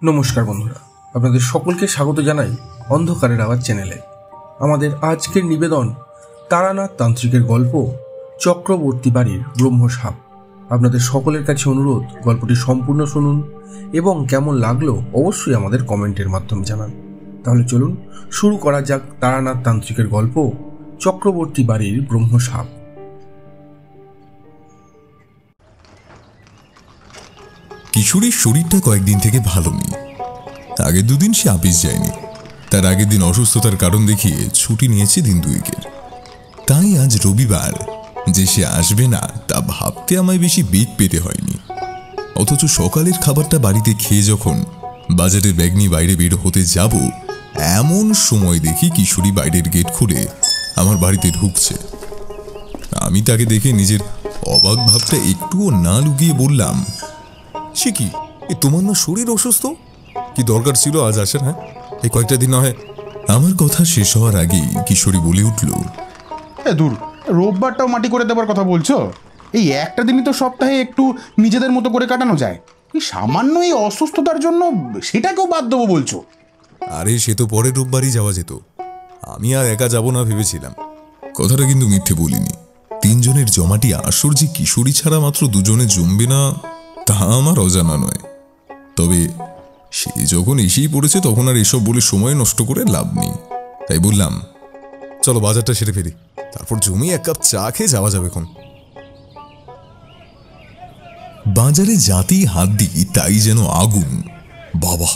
নমস্কার বন্ধুরা, আপনাদের সকলকে স্বাগত জানাই অন্ধকারের আওয়াজ চ্যানেলে। আমাদের আজকের নিবেদন তারানাথ তান্ত্রিকের গল্প চক্রবর্তী বাড়ির ব্রহ্মসাপ। আপনাদের সকলের কাছে অনুরোধ, গল্পটি সম্পূর্ণ শুনুন এবং কেমন লাগলো অবশ্যই আমাদের কমেন্টের মাধ্যমে জানান। তাহলে চলুন শুরু করা যাক তারানাথ তান্ত্রিকের গল্প চক্রবর্তী বাড়ির ব্রহ্মসাপ। কিশোরীর শরীরটা কয়েকদিন থেকে ভালো নেই। আগের দুদিন সে অফিস যায়নি, তার আগের দিন অসুস্থতার কারণ দেখিয়ে ছুটি নিয়েছে দিন দুয়েকের। তাই আজ রবিবার যে সে আসবে না তা ভাবতে আমায় বেশি বেগ পেতে হয়নি। অথচ সকালের খাবারটা বাড়িতে খেয়ে যখন বাজারের ব্যাগ নিয়ে বাইরে বের হতে যাব, এমন সময় দেখি কিশোরী বাইরের গেট খুলে আমার বাড়িতে ঢুকছে। আমি তাকে দেখে নিজের অবাক ভাবটা একটুও না লুকিয়ে বললাম, সে কি, তোমার না শরীর অসুস্থ? কি দরকার ছিল আজ আসার? হ্যাঁ, এই কয়েকটা দিন না হয়। আমার কথা শেষ হওয়ার আগেই কিশোরী বলে উঠল, দূর, রোববারটাও মাটি করে দেবার কথা বলছো? এই একটা দিনই তো সপ্তাহে একটু নিজেদের মতো করে কাটানো যায়। এই সামান্য এই অসুস্থতার জন্য সেটাকেও বাদ দেবো বলছো? আরে সে তো পরের রোববারই যাওয়া যেত, আমি আর একা যাব না ভেবেছিলাম। কথাটা কিন্তু মিথ্যে বলিনি। তিনজনের জমাটি আসর যে কিশোরী ছাড়া মাত্র দুজনে জমবে না তা আমার অজানা নয়। তবে সে যখন এসেই পড়েছে তখন আর এসব বলে সময় নষ্ট করে লাভ নেই। তাই বললাম, চলো বাজারটা সেরে ফেলি, তারপর জমি এক কাপ চা খেয়ে যাওয়া যাবে। এখন বাজারে যাতেই হাত দিই তাই যেন আগুন। বাবা,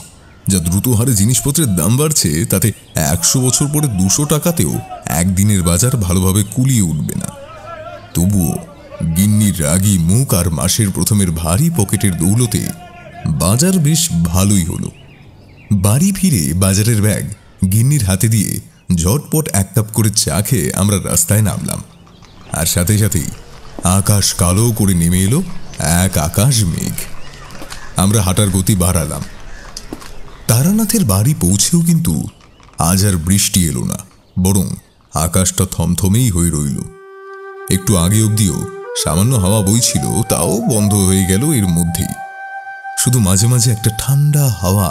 যা দ্রুত হারে জিনিসপত্রের দাম বাড়ছে, তাতে 100 বছর পরে 200 টাকাতেও একদিনের বাজার ভালোভাবে কুলিয়ে উঠবে না। তবুও গিন্নির রাগী মুখ আর মাসের প্রথমের ভারী পকেটের দৌলতে বাজার বেশ ভালোই হলো। বাড়ি ফিরে বাজারের ব্যাগ গিন্নির হাতে দিয়ে ঝটপট এক কাপ করে চা খেয়ে আমরা রাস্তায় নামলাম। আর সাথে সাথেই আকাশ কালো করে নেমে এলো এক আকাশ মেঘ। আমরা হাঁটার গতি বাড়ালাম। তারানাথের বাড়ি পৌঁছেও কিন্তু আজ আর বৃষ্টি এলো না, বরং আকাশটা থমথমেই হয়ে রইল। একটু আগে অবধিও সামান্য হাওয়া বইছিল, তাও বন্ধ হয়ে গেল এর মধ্যেই। শুধু মাঝে মাঝে একটা ঠান্ডা হাওয়া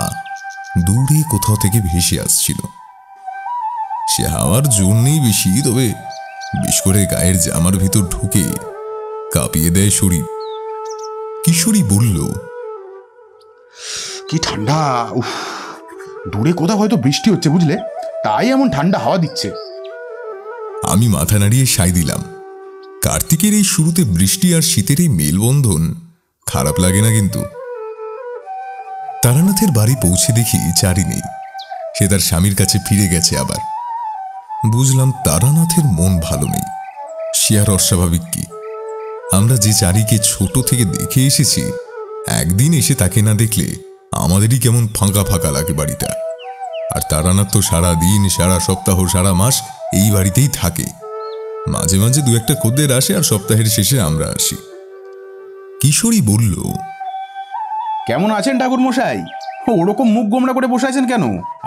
দূরে কোথাও থেকে ভেসে আসছিল। সে হাওয়ার জোর নেই বেশি, তবে বেশ করে গায়ের জামার ভিতর ঢুকে কাঁপিয়ে দেয় শরীর। কিশোরী বলল, কি ঠান্ডা! উফ, দূরে কোথাও হয়তো বৃষ্টি হচ্ছে বুঝলে, তাই এমন ঠান্ডা হাওয়া দিচ্ছে। আমি মাথা নাড়িয়ে সায় দিলাম। কার্তিকের এই শুরুতে বৃষ্টি আর শীতের এই মেলবন্ধন খারাপ লাগে না কিন্তু। তারানাথের বাড়ি পৌঁছে দেখি চারি নেই, সে তার স্বামীর কাছে ফিরে গেছে আবার। বুঝলাম তারানাথের মন ভালো নেই। সে আর অস্বাভাবিক কি? আমরা যে চারিকে ছোট থেকে দেখে এসেছি, একদিন এসে তাকে না দেখলে আমাদেরই কেমন ফাঁকা ফাঁকা লাগে বাড়িটা। আর তারানাথ তো সারা দিন, সারা সপ্তাহ, সারা মাস এই বাড়িতেই থাকে। মাঝে মাঝে দু একটা খদ্দের আসে আর সপ্তাহের শেষে আমরা আসি। কিশোরী বলল, কেমন আছেন ঠাকুর মশাই? ওরকম মুখ গোমড়া করে বসে আছেন কেন?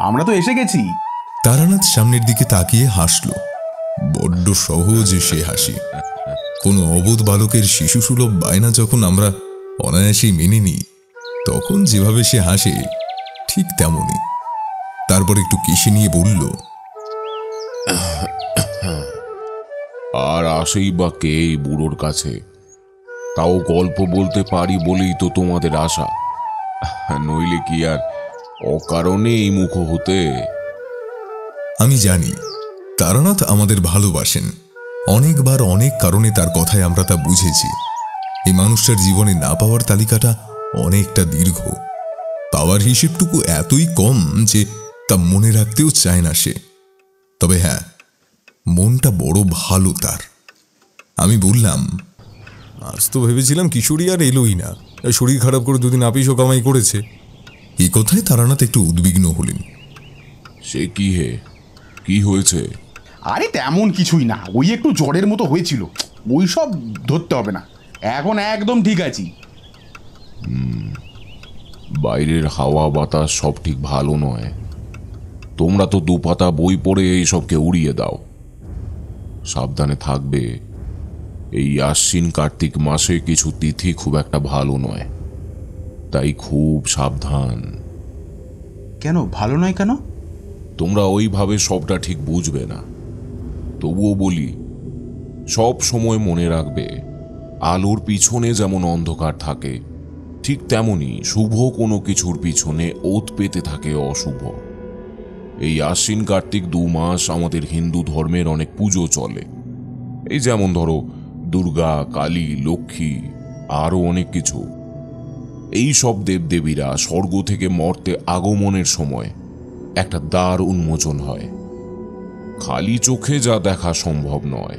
আমরা তো এসে গেছি। তারানাথ সামনের দিকে তাকিয়ে হাসল। বড্ড সহজে সে হাসি। কোনো অবোধ বালকের শিশুসুলভ বায়না যখন আমরা অনায়াসেই মেনে নিই, তখন যেভাবে সে হাসে ঠিক তেমনই। তারপর একটু কেশে নিয়ে বলল, আর আসেই বা কে এই বুড়োর কাছে? তাও গল্প বলতে পারি বলেই তো তোমাদের আশা, নইলে কি আর অকারণে এই মুখ হতে? আমি জানি তারানাথ আমাদের ভালোবাসেন। অনেকবার অনেক কারণে তার কথায় আমরা তা বুঝেছি। এই মানুষটার জীবনে না পাওয়ার তালিকাটা অনেকটা দীর্ঘ। পাওয়ার হিসেবটুকু এতই কম যে তা মনে রাখতেও চায় না সে। তবে হ্যাঁ, মনটা বড় ভালো তার। আমি বললাম, আজ তো ভেবেছিলাম কিশোরী আর এলোই না, শরীর খারাপ করে দুদিন আপিসও কামাই করেছে। এই কথায় তারানাথ একটু উদ্বিগ্ন হলেন। সে কি হে, কি হয়েছে? আরে তেমন কিছুই না, ওই একটু জ্বরের মতো হয়েছিল, ওই সব ধরতে হবে না, এখন একদম ঠিক আছি। বাইরের হাওয়া বাতাস সব ঠিক ভালো নয়। তোমরা তো দুপাতা বই পড়ে এইসবকে উড়িয়ে দাও। সাবধানে থাকবে। এই আশ্বিন কার্তিক মাসে কিছু তিথি খুব একটা ভালো নয়, তাই খুব সাবধান। কেন ভালো নয় কেন? তোমরা ওইভাবে সবটা ঠিক বুঝবে না। তবুও বলি, সব সময় মনে রাখবে, আলোর পিছনে যেমন অন্ধকার থাকে, ঠিক তেমনি শুভ কোনো কিছুর পিছনে ওত পেতে থাকে অশুভ। এই আশ্বিন কার্তিক 2 মাস আমাদের হিন্দু ধর্মের অনেক পুজো চলে। এই যেমন ধরো দুর্গা, কালী, লক্ষ্মী, আরও অনেক কিছু। এই সব দেবদেবীরা স্বর্গ থেকে মর্তে আগমনের সময় একটা দ্বার উন্মোচন হয়। খালি চোখে যা দেখা সম্ভব নয়,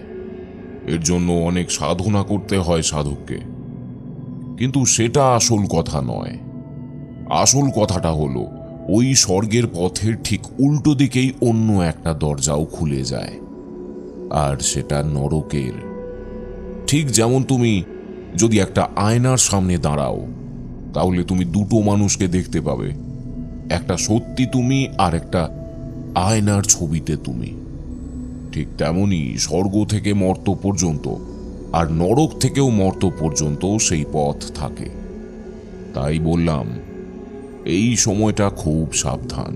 এর জন্য অনেক সাধনা করতে হয় সাধককে। কিন্তু সেটা আসল কথা নয়। আসল কথাটা হলো, ওই স্বর্গের পথের ঠিক উল্টো দিকেই অন্য একটা দরজাও খুলে যায়, আর সেটা নরকের। ঠিক যেমন তুমি যদি একটা আয়নার সামনে দাঁড়াও, তাহলে তুমি 2টো মানুষকে দেখতে পাবে, একটা সত্যি তুমি আর একটা আয়নার ছবিতে তুমি। ঠিক তেমনি স্বর্গ থেকে মর্ত পর্যন্ত আর নরক থেকেও মর্ত পর্যন্ত সেই পথ থাকে। তাই বললাম, এই সময়টা খুব সাবধান।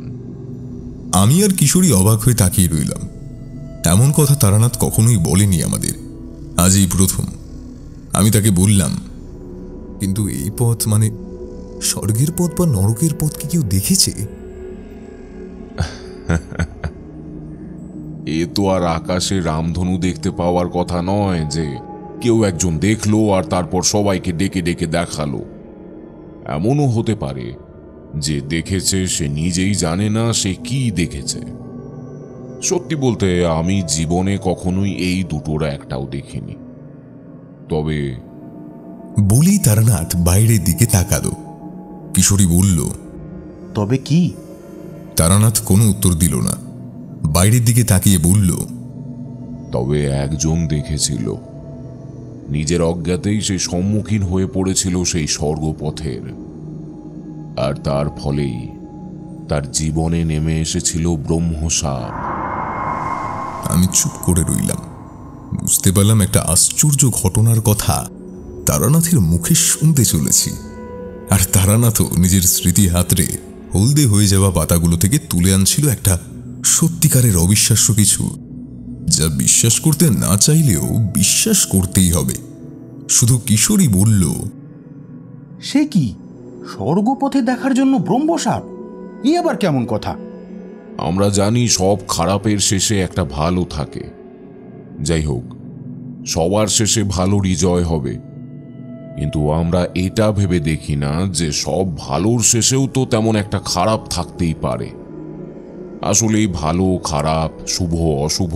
আমি আর কিশোরী অবাক হয়ে তাকিয়ে রইলাম। এমন কথা তারানাথ কখনোই বলেনি আমাদের, আজই প্রথম। আমি তাকে বললাম, কিন্তু এই পথ মানে স্বর্গের পথ বা নরকের পথ কি কেউ দেখেছে? এ তো আর আকাশে রামধনু দেখতে পাওয়ার কথা নয় যে কেউ একজন দেখলো আর তারপর সবাইকে ডেকে ডেকে দেখালো। এমনও হতে পারে যে দেখেছে সে নিজেই জানে না সে কি দেখেছে। সত্যি বলতে আমি জীবনে কখনোই এই দুটোর একটাও দেখিনি। তবে বলেই তারানাথ বাইরের দিকে তাকালো। কিশোরী বলল, তবে কি? তারানাথ কোনো উত্তর দিল না। বাইরের দিকে তাকিয়ে বলল, তবে একজন দেখেছিল। নিজের অজ্ঞাতেই সে সম্মুখীন হয়ে পড়েছিল সেই স্বর্গপথের, আর তার ফলেই তার জীবনে নেমে এসেছিল ব্রহ্মসাপ। আমি চুপ করে রইলাম। বুঝতে পারলাম একটা আশ্চর্য ঘটনার কথা তারানাথের মুখে শুনতে চলেছি। আর তারানাথও নিজের স্মৃতি হাতড়ে হলদে হয়ে যাওয়া পাতাগুলো থেকে তুলে আনছিল একটা সত্যিকারের অবিশ্বাস্য কিছু, যা বিশ্বাস করতে না চাইলেও বিশ্বাস করতেই হবে। শুধু কিশোরী বলল, সে কি, স্বর্গপথে দেখার জন্য ব্রহ্মসাপ? এ আবার কেমন কথা? আমরা জানি সব খারাপের শেষে একটা ভালো থাকে। যাই হোক, সবার শেষে ভালোরই জয় হবে। কিন্তু আমরা এটা ভেবে দেখি না যে সব ভালোর শেষেও তো তেমন একটা খারাপ থাকতেই পারে। আসলে ভালো খারাপ, শুভ অশুভ,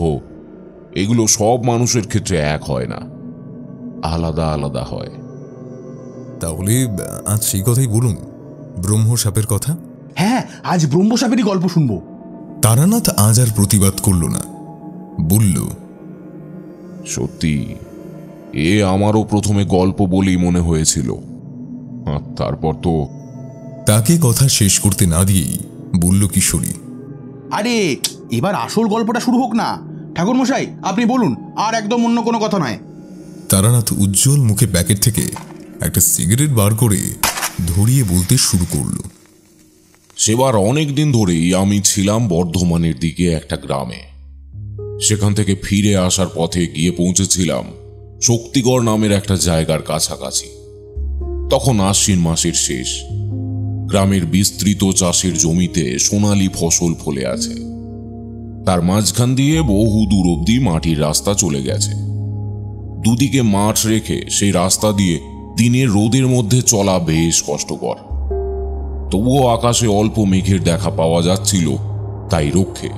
এগুলো সব মানুষের ক্ষেত্রে এক হয় না, আলাদা আলাদা হয়। তাহলে আজ সেই কথাই বলুন, ব্রহ্মসাপের কথা। হ্যাঁ, আজ ব্রহ্মসাপেরই গল্প শুনবো। তারানাথ আজ আর প্রতিবাদ করল না, বলল, সত্যি এ আমারও প্রথমে গল্প বলেই মনে হয়েছিল, আর তারপর তো। তাকে কথা শেষ করতে না দিয়েই বলল কিশোরী, আরে এবার আসল গল্পটা শুরু হোক না। ঠাকুরমশাই, আপনি বলুন, আর একদম অন্য কোনো কথা নয়। তারানাথ উজ্জ্বল মুখে প্যাকেট থেকে একটা সিগারেট বার করে ধরিয়ে বলতে শুরু করলো, সেবার অনেক দিন ধরেই আমি ছিলাম বর্ধমানের দিকে একটা গ্রামে। সেখান থেকে ফিরে আসার পথে গিয়ে পৌঁছেছিলাম শক্তিগড় নামের একটা জায়গার কাছাকাছি। তখন আশ্বিন মাসের শেষ। গ্রামের বিস্তৃত চাষের জমিতে সোনালি ফসল ফলে আছে। তার মাঝখান দিয়ে বহু দূর অব্দি মাটির রাস্তা চলে গেছে। দুদিকে মাঠ রেখে সেই রাস্তা দিয়ে দিনের রোদের মধ্যে চলা বেশ কষ্টকর। তবুও আকাশে অল্প মেঘের দেখা পাওয়া যাচ্ছিল, তাই রক্ষে।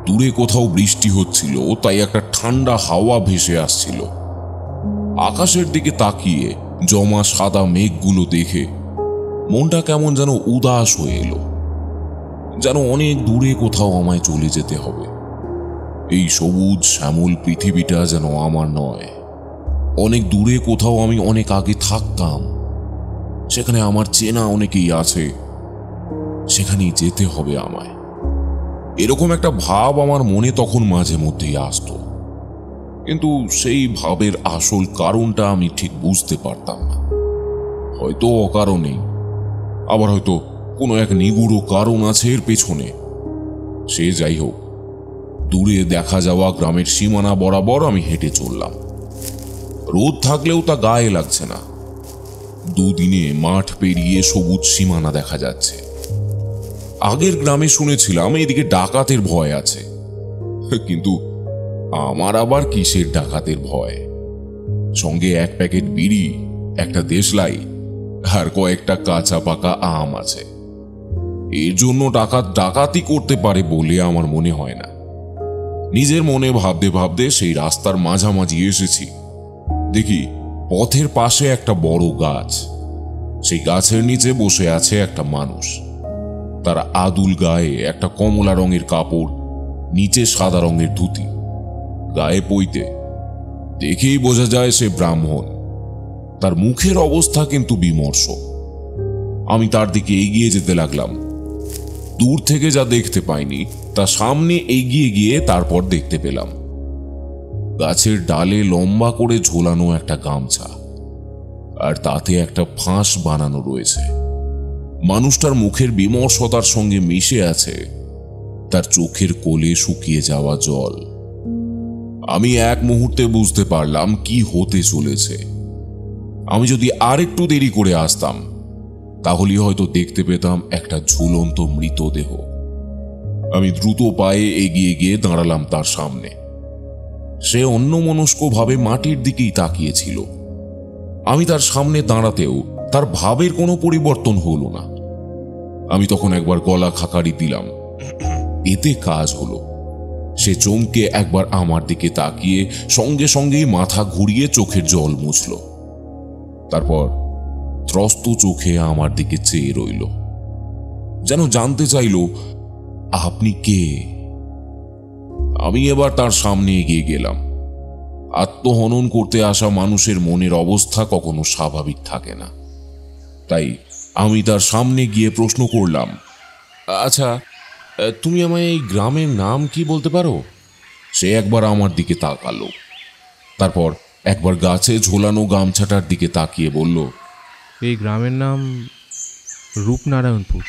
দূরে কোথাও বৃষ্টি হচ্ছিল, তাই একটা ঠান্ডা হাওয়া ভেসে আসছিল। আকাশের দিকে তাকিয়ে জমা সাদা মেঘগুলো দেখে মনটা কেমন যেন উদাস হয়ে এলো, যেন অনেক দূরে কোথাও আমায় চলে যেতে হবে। এই সবুজ শ্যামল পৃথিবীটা যেন আমার নয়। অনেক দূরে কোথাও আমি অনেক আগে থাকতাম, সেখানে আমার চেনা অনেকেই আছে, সেখানেই যেতে হবে আমায়। এরকম একটা ভাব আমার মনে তখন মাঝে মধ্যেই আসতো, কিন্তু সেই ভাবের আসল কারণটা আমি ঠিক বুঝতে পারতাম না। হয়তো অকারণেই, আবার হয়তো কোনো এক নিগুড়ো কারণ আছে এর পেছনে। সে যাই হোক, দূরে দেখা যাওয়া গ্রামের সীমানা বরাবর আমি হেঁটে চললাম। রোদ থাকলেও তা গায়ে লাগছে না। দুদিনে মাঠ পেরিয়ে সবুজ সীমানা দেখা যাচ্ছে। আগের গ্রামে শুনেছিলাম এদিকে ডাকাতের ভয় আছে, কিন্তু আমার আবার কিসের ডাকাতের ভয়? সঙ্গে এক প্যাকেট বিড়ি, একটা দেশলাই আর কয়েকটা কাঁচা পাকা আম আছে। এর জন্য ডাকাত ডাকাতি করতে পারে বলে আমার মনে হয় না। নিজের মনে ভাবতে ভাবতে সেই রাস্তার মাঝামাঝি এসেছি। দেখি পথের পাশে একটা বড় গাছ। সেই গাছের নিচে বসে আছে একটা মানুষ। তার আদুল গায়ে একটা কমলা রঙের কাপড়, নিচে সাদা রঙের ধুতি, গায়ে পৈতে। দেখেই বোঝা যায় সে ব্রাহ্মণ। তার মুখের অবস্থা কিন্তু বিমর্ষ। আমি তার দিকে এগিয়ে যেতে লাগলাম। দূর থেকে যা দেখতে পাইনি তা সামনে এগিয়ে গিয়ে তারপর দেখতে পেলাম। গাছের ডালে লম্বা করে ঝোলানো একটা গামছা, আর তাতে একটা ফাঁস বানানো রয়েছে। মানুষটার মুখের বিমর্ষতার সঙ্গে মিশে আছে তার চোখের কোলে শুকিয়ে যাওয়া জল। আমি এক মুহূর্তে বুঝতে পারলাম কি হতে চলেছে। আমি যদি আর একটু দেরি করে আসতাম তাহলে হয়তো দেখতে পেতাম একটা ঝুলন্ত মৃতদেহ। আমি দ্রুত পায়ে এগিয়ে গিয়ে দাঁড়ালাম তার সামনে। সে অন্যমনস্কভাবে মাটির দিকেই তাকিয়েছিল। আমি তার সামনে দাঁড়াতেও তার ভাবের কোনো পরিবর্তন হলো না। আমি তখন একবার গলা খাকারি দিলাম, এতে কাজ হলো। সে চমকে একবার আমার দিকে তাকিয়ে সঙ্গে সঙ্গেই মাথা ঘুরিয়ে চোখের জল মুছল। তারপর ত্রস্ত চোখে আমার দিকে চেয়ে রইল, যেন জানতে চাইল, আপনি কে? আমি এবার তার সামনে এগিয়ে গেলাম। আত্মহনন করতে আসা মানুষের মনের অবস্থা কখনো স্বাভাবিক থাকে না। তাই আমি তার সামনে গিয়ে প্রশ্ন করলাম, আচ্ছা, তুমি আমায় এই গ্রামের নাম কি বলতে পারো? সে একবার আমার দিকে তাকালো, তারপর একবার গাছে ঝোলানো গামছাটার দিকে তাকিয়ে বলল, এই গ্রামের নাম রূপনারায়ণপুর।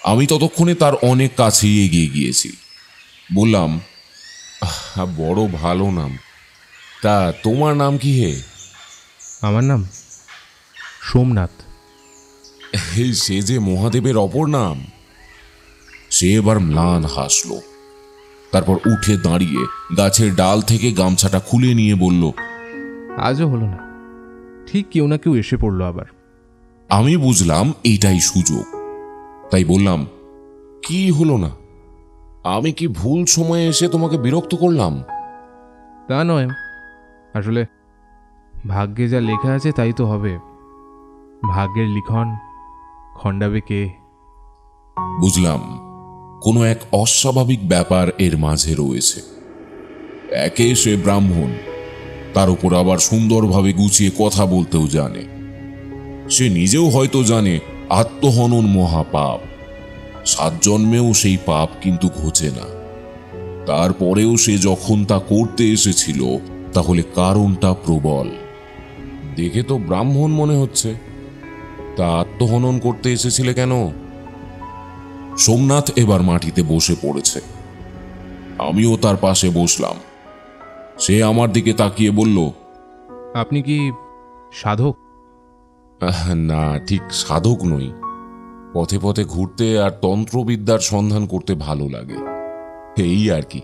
আমি ততক্ষণে তার অনেক কাছেই এগিয়ে গিয়েছি। বললাম, বড় ভালো নাম। তা তোমার নাম কি হে? আমার নাম সোমনাথ। সে যে মহাদেবের অপর নাম। সে এবার ম্লান হাসল, তারপর উঠে দাঁড়িয়ে গাছের ডাল থেকে গামছাটা খুলে নিয়ে বলল, আজও হলো না, ঠিক কেউ না কেউ এসে পড়লো আবার। আমি বুঝলাম এইটাই সুযোগ, তাই বললাম, কি হলো না? আমি কি ভুল সময়ে এসে তোমাকে বিরক্ত করলাম? তা নয়, আসলে ভাগ্যে যা লেখা আছে তাই তো হবে। ভাগ্যের লিখন খণ্ডাবে কে? বুঝলাম কোনো এক অস্বাভাবিক ব্যাপার এর মাঝে রয়েছে। একে সে ব্রাহ্মণ, তার উপর আবার সুন্দরভাবে গুছিয়ে কথা বলতেও জানে। সে নিজেও হয়তো জানে আত্মহনন মহাপাপ। 7 জন্মেও সেই পাপ কিন্তু ঘোচে না। তারপরেও সে যখন তা করতে এসেছিল তাহলে কারণটা প্রবল। দেখে তো ব্রাহ্মণ মনে হচ্ছে, তা আত্মহনন করতে এসেছিলে কেন? সোমনাথ এবার মাটিতে বসে পড়েছে। আমিও তার পাশে বসলাম। সে আমার দিকে তাকিয়ে বলল, আপনি কি সাধক? না, ঠিক সাধক নই। পথে পথে ঘুরতে আর তন্ত্রবিদ্যার সন্ধান করতে ভালো লাগে, এই আর কি।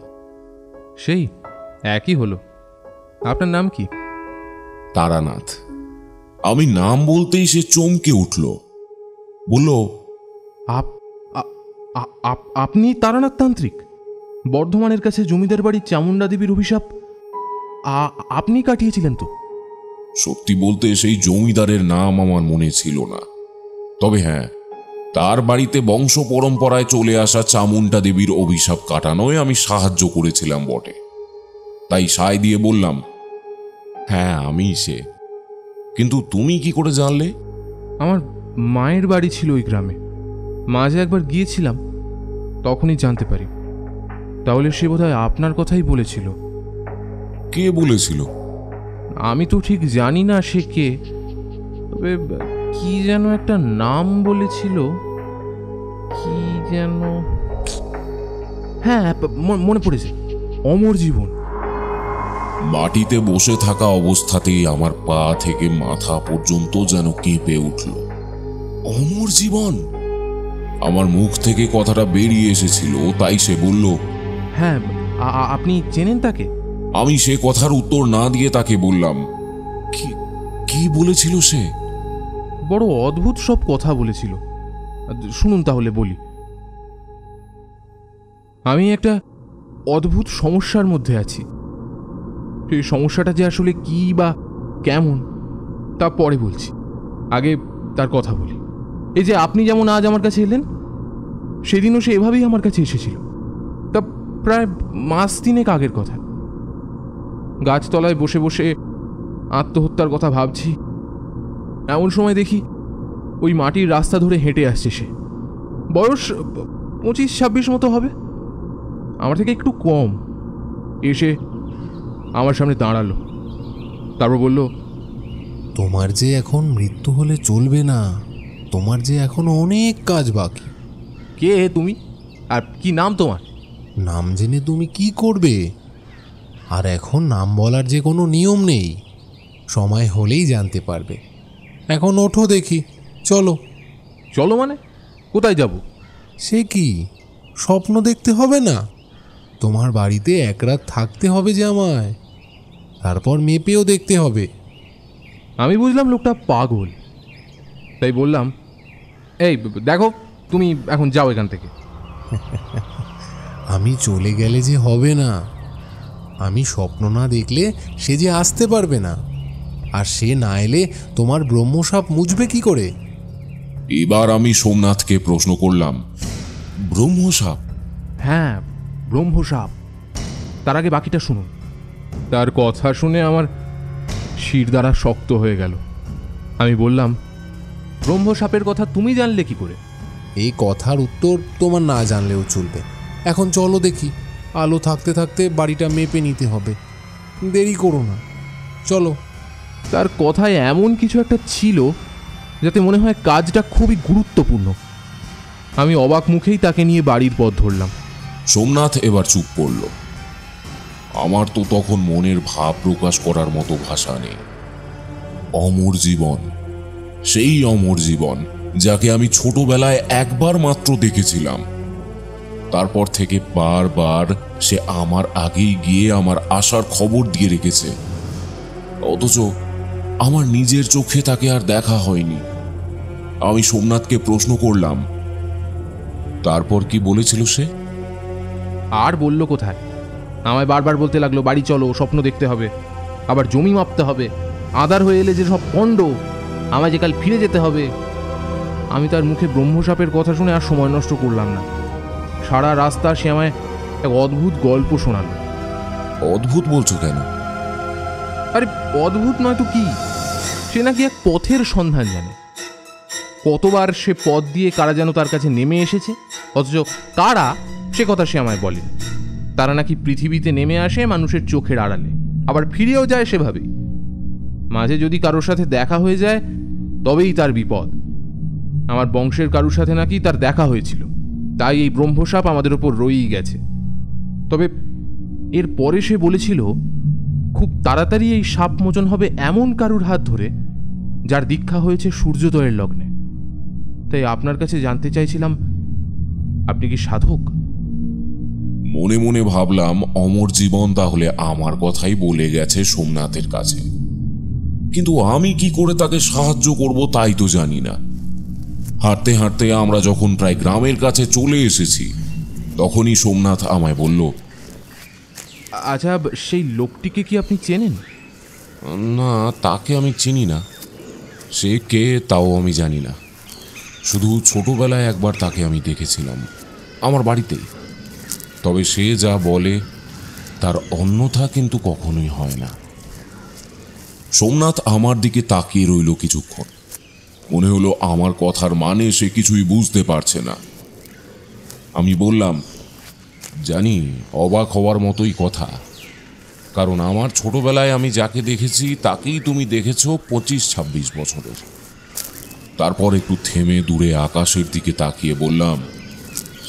সেই একই হলো। আপনার নাম কি? তারানাথ। আমি নাম বলতেই সে চমকে উঠল, বলল, আপনি তারানাথ তান্ত্রিক? বর্ধমানের কাছে জমিদার বাড়ির চামুণ্ডা দেবীর অভিশাপ আপনি কাটিয়েছিলেন তো? সত্যি বলতে সেই জমিদারের নাম আমার মনে ছিল না, তবে হ্যাঁ, তার বাড়িতে বংশ পরম্পরায় চলে আসা চামুণ্ডা দেবীর অভিশাপ কাটানোয় আমি সাহায্য করেছিলাম বটে। তাই সায় দিয়ে বললাম, হ্যাঁ আমি সে। কিন্তু তুমি কি করে জানলে? আমার মায়ের বাড়ি ছিল ওই গ্রামে, মাঝে একবার গিয়েছিলাম, তখনই জানতে পারি। তাহলে সে বোধহয় আপনার কথাই বলেছিল। কে বলেছিল? আমি তো ঠিক জানি না সে কে, তবে কি যেন একটা নাম বলেছিল। যেন, হ্যাঁ মনে পড়েছে, অমর জীবন। মাটিতে বসে থাকা অবস্থাতেই আমার পা থেকে মাথা পর্যন্ত যেন কেঁপে উঠল। অমর জীবন! আমার মুখ থেকে কথাটা বেরিয়ে এসেছিল, তাই সে বলল, হ্যাঁ, আপনি চেনেন তাকে? আমি সে কথার উত্তর না দিয়ে তাকে বললাম, কি বলেছিল সে? বড় অদ্ভুত সব কথা বলেছিল। শুনুন তাহলে বলি। আমি একটা অদ্ভুত সমস্যার মধ্যে আছি। সেই সমস্যাটা যে আসলে কি বা কেমন তা পরে বলছি, আগে তার কথা বলি। এই যে আপনি যেমন আজ আমার কাছে এলেন, সেদিনও সে এভাবেই আমার কাছে এসেছিল। তা প্রায় মাস 3 আগের কথা। গাছতলায় বসে বসে আত্মহত্যার কথা ভাবছি, এমন সময় দেখি ওই মাটির রাস্তা ধরে হেঁটে আসছে সে। বয়স 25-26 মতো হবে, আমার থেকে একটু কম। এসে আমার সামনে দাঁড়ালো, তারপর বলল, তোমার যে এখন মৃত্যু হলে চলবে না, তোমার যে এখন অনেক কাজ বাকি। কে তুমি, আর কি নাম তোমার? নাম জেনে তুমি কি করবে? আর এখন নাম বলার যে কোনো নিয়ম নেই, সময় হলেই জানতে পারবে। এখন ওঠো দেখি, চলো। চলো মানে? কোথায় যাব? সে কি, স্বপ্ন দেখতে হবে না? তোমার বাড়িতে এক রাত থাকতে হবে যে আমায়, তারপর মেপেও দেখতে হবে। আমি বুঝলাম লোকটা পাগল, তাই বললাম, এই দেখো, তুমি এখন যাও এখান থেকে। আমি চলে গেলে যে হবে না, আমি স্বপ্ন না দেখলে সে যে আসতে পারবে না, আর সে না এলে তোমার ব্রহ্মসাপ মুছবে কি করে? এবার আমি সোমনাথকে প্রশ্ন করলাম, ব্রহ্মসাপ? হ্যাঁ, ব্রহ্মসাপ। তার আগে বাকিটা শুনুন। তার কথা শুনে আমার শিরদাঁড়া শক্ত হয়ে গেল। আমি বললাম, ব্রহ্মসাপের কথা তুমি জানলে কি করে? এই কথার উত্তর তোমার না জানলেও চলবে। এখন চলো দেখি, আলো থাকতে থাকতে বাড়িটা মেপে নিতে হবে। দেরি করো না, চলো। তার কথায় এমন কিছু একটা ছিল যাতে মনে হয় কাজটা খুবই গুরুত্বপূর্ণ। আমি অবাক মুখেই তাকে নিয়ে বাড়ির পথ ধরলাম। সোমনাথ এবার চুপ করল। আমার তো তখন মনের ভাব প্রকাশ করার মতো ভাষা নেই। অমর জীবন, সেই অমর জীবন যাকে আমি ছোটবেলায় একবার মাত্র দেখেছিলাম। তারপর থেকে বারবার সে আমার আগেই গিয়ে আমার আসার খবর দিয়ে রেখেছে, অথচ আমার নিজের চোখে তাকে আর দেখা হয়নি। আমি সোমনাথকে প্রশ্ন করলাম, তারপর কি বলেছিল সে? আর বলল কোথায়, আমায় বারবার বলতে লাগলো, বাড়ি চলো, স্বপ্ন দেখতে হবে, আবার জমি মাপতে হবে, আধার হয়ে এলে যে সব পণ্ড, আমায় যে কাল ফিরে যেতে হবে। আমি তার মুখে ব্রহ্মসাপের কথা শুনে আর সময় নষ্ট করলাম না। সারা রাস্তা সে আমায় এক অদ্ভুত গল্প শোনালো। অদ্ভুত বলছো কেন? আরে অদ্ভুত নয় তো কি, সে নাকি এক পথের সন্ধান জানে। কতবার সে পথ দিয়ে কারা যেন তার কাছে নেমে এসেছে, অথচ কারা সে কথা সে আমায় বলেনি। তারা নাকি পৃথিবীতে নেমে আসে মানুষের চোখের আড়ালে, আবার ফিরেও যায় সেভাবেই। মাঝে যদি কারোর সাথে দেখা হয়ে যায় তবেই তার বিপদ। আমার বংশের কারোর সাথে নাকি তার দেখা হয়েছিল, তাই এই ব্রহ্মসাপ আমাদের ওপর রয়েই গেছে। তবে এর পরে সে বলেছিল খুব তাড়াতাড়ি এই সাপ মোচন হবে এমন কারুর হাত ধরে যার দীক্ষা হয়েছে সূর্যোদয়ের লগ্নে। তাই আপনার কাছে জানতে চাইছিলাম, আপনি কি সাধক? মনে মনে ভাবলাম, অমর জীবন তাহলে আমার কথাই বলে গেছে সোমনাথের কাছে, কিন্তু আমি কি করে তাকে সাহায্য করব তাই তো জানি না। হাঁটতে হাঁটতে আমরা যখন প্রায় গ্রামের কাছে চলে এসেছি, তখনই সোমনাথ আমায় বলল, আচ্ছা, সেই লোকটিকে কি আপনি চেনেন? না, তাকে আমি চিনি না। সে কে তাও আমি জানি না, শুধু ছোটবেলায় একবার তাকে আমি দেখেছিলাম আমার বাড়িতেই। তবে সে যা বলে তার অন্যথা কিন্তু কখনোই হয় না। সোমনাথ আমার দিকে তাকিয়ে রইল কিছুক্ষণ। মনে হলো আমার কথার মানে সে কিছুই বুঝতে পারছে না। আমি বললাম, জানি, অবাক হওয়ার মতোই কথা, কারণ আমার ছোটবেলায় আমি যাকে দেখেছি তাকেই তুমি দেখেছ 25-26 বছরের। তারপর একটু থেমে দূরে আকাশের দিকে তাকিয়ে বললাম,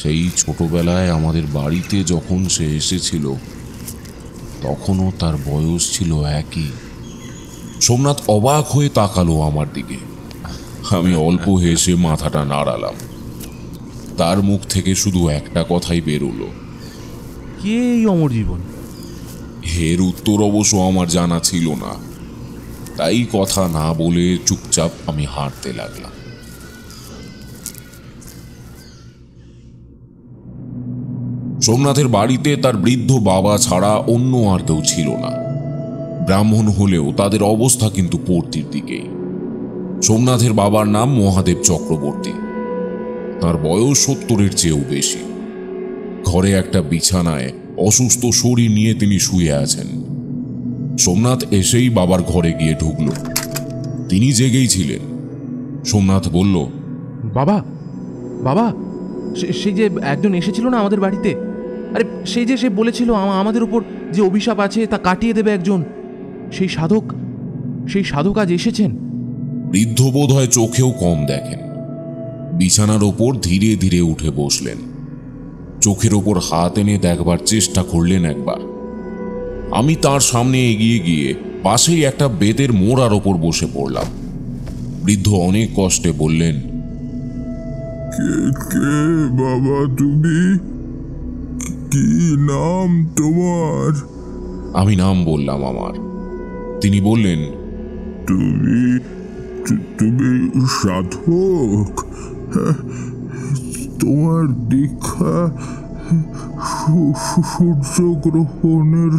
সেই ছোটবেলায় আমাদের বাড়িতে যখন সে এসেছিল তখনও তার বয়স ছিল একই। সোমনাথ অবাক হয়ে তাকালো আমার দিকে। আমি অল্প হেসে মাথাটা নাড়ালাম। তার মুখ থেকে শুধু একটা কথাই বেরোলো, কে এই অমর জীবন? এর উত্তর অবশ্য আমার জানা ছিল না, তাই কথা না বলে চুপচাপ আমি হাঁটতে লাগলাম। সোমনাথের বাড়িতে তার বৃদ্ধ বাবা ছাড়া অন্য আর কেউ ছিল না। ব্রাহ্মণ হলেও তাদের অবস্থা কিন্তু পড়তির দিকেই। সোমনাথের বাবার নাম মহাদেব চক্রবর্তী। তার বয়স 70-এর চেয়েও বেশি। ঘরে একটা বিছানায় অসুস্থ শরীর নিয়ে তিনি শুয়ে আছেন। সোমনাথ এসেই বাবার ঘরে গিয়ে ঢুকল। তিনি জেগেই ছিলেন। সোমনাথ বলল, বাবা, বাবা, সেই যে একজন এসেছিল না আমাদের বাড়িতে, আরে সেই যে সে বলেছিল আমাদের উপর যে অভিশাপ আছে তা কাটিয়ে দেবে একজন, সেই সাধক আজ এসেছেন। বৃদ্ধ বোধ হয় চোখেও কম দেখেন। বিছানার ওপর ধীরে ধীরে উঠে বসলেন। চোখের ওপর হাত এনে দেখবার চেষ্টা করলেন একবার। আমি তার সামনে এগিয়ে গিয়ে পাশেই একটা বেতের মোড়ার ওপর বসে পড়লাম। বৃদ্ধ অনেক কষ্টে বললেন, কে কে বাবা তুমি? কি নাম তোমার? আমি নাম বললাম আমার। তিনি বললেন, তুমি তুমি সাধক? তোমার দীক্ষা সূর্যগ্রহণের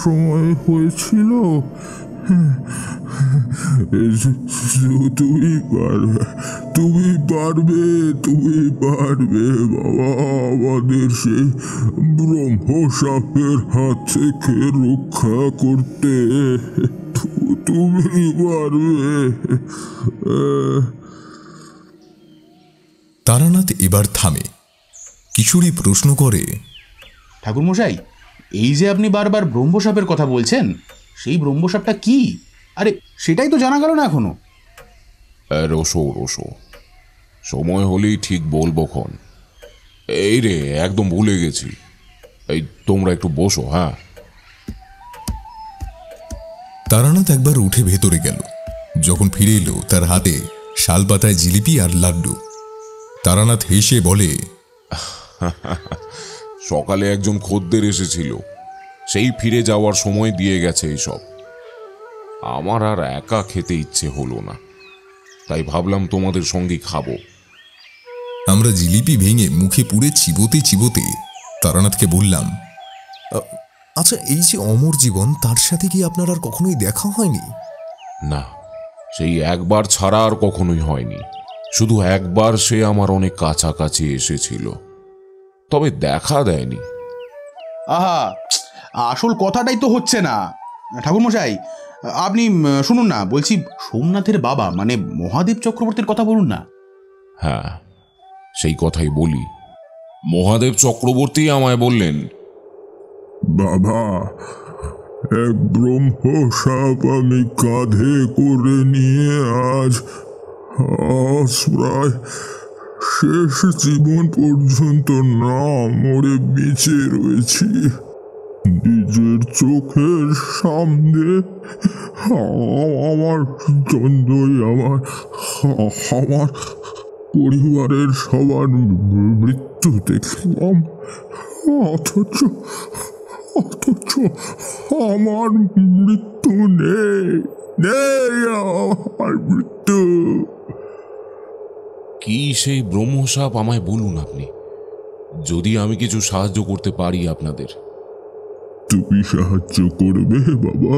সময় হয়েছিল। তুমি পারবে, তুমি পারবে, তুমি পারবে বাবা আমাদের সেই ব্রহ্মসাপের হাত থেকে রক্ষা করতে। তুমি পারবে। তারানাথ এবার থামে, কিশোরী প্রশ্ন করে, ঠাকুরমশাই, এই যে আপনি বারবার ব্রহ্মসাপের কথা বলছেন, সেই ব্রহ্মসাপটা কি? আরে সেটাই তো জানা গেল না এখনো। রোসো রোসো, সময় হলেই ঠিক বলবো খন। এই রে, একদম ভুলে গেছি। এই তোমরা একটু বসো। হ্যাঁ। তারানাথ একবার উঠে ভেতরে গেল। যখন ফিরে এলো তার হাতে শালপাতায় জিলিপি আর লাড্ডু। তারানাথ হেসে বলে, সকালে একজন খদ্দের এসেছিল, সেই ফিরে যাওয়ার সময় দিয়ে গেছে এইসব। আমার আর একা খেতে ইচ্ছে হলো না, তাই ভাবলাম তোমাদের সঙ্গে খাবো। আমরা জিলিপি ভেঙে মুখে পুরে চিবোতে চিবোতে তারানাথকে বললাম, আচ্ছা, এই যে অমর জীবন, তার সাথে কি আপনার আর কখনোই দেখা হয়নি? না, সেই একবার ছাড়া আর কখনোই হয়নি। শুধু একবার সে আমার অনেক কাছাকাছি এসেছিল, তবে দেখা দেয়নি। আহা, আসল কথাটাই তো হচ্ছে না। ঠাকুরমশাই, আপনি শুনুন না, বলছি সোমনাথের বাবা মানে মহাদেব চক্রবর্তীর কথা বলুন না। হ্যাঁ, সেই কথাই বলি। মহাদেব চক্রবর্তী আমায় বললেন, বাবা, এক ব্রহ্মসাপ আমি কাঁধে করে নিয়ে আজ প্রায় শেষ জীবন পর্যন্ত না মরে বেঁচে রয়েছি। নিজের চোখের সামনে আমার জন্যই আমার পরিবারের সবার মৃত্যু দেখলাম, অথচ আমার মৃত্যু নেই, আমার মৃত্যু। কি সেই ব্রহ্মসাপ আমায় বলুন আপনি, যদি আমি কিছু সাহায্য করতে পারি আপনাদের। তুমি সাহায্য করবে বাবা?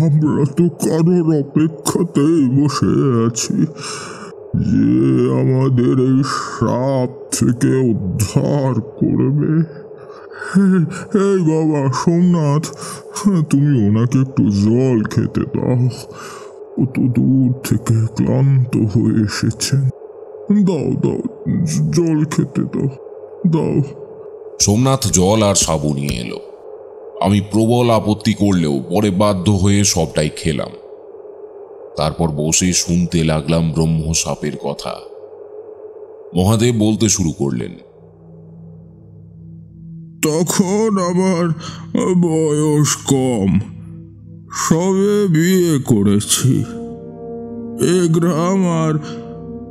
আমরা তো কারোর অপেক্ষাতেই বসে আছি যে আমাদের এই শ্রাপ থেকে উদ্ধার করবে। এই বাবা সোমনাথ, তুমি ওনাকে একটু জল খেতে দাও। কত দূর থেকে ক্লান্ত হয়ে এসেছেন। দাও দাও, জল খেতে দাও, দাও। সোমনাথ জল আর সাবু নিয়ে এলো। আমি প্রবল আপত্তি করলেও পরে বাধ্য হয়ে সবটাই খেলাম। তারপর বসে শুনতে লাগলাম ব্রহ্মসাপের কথা। মহাদেব বলতে শুরু করলেন। তখন আমার বয়স কম, সবে বিয়ে করেছি। এ গ্রাম আর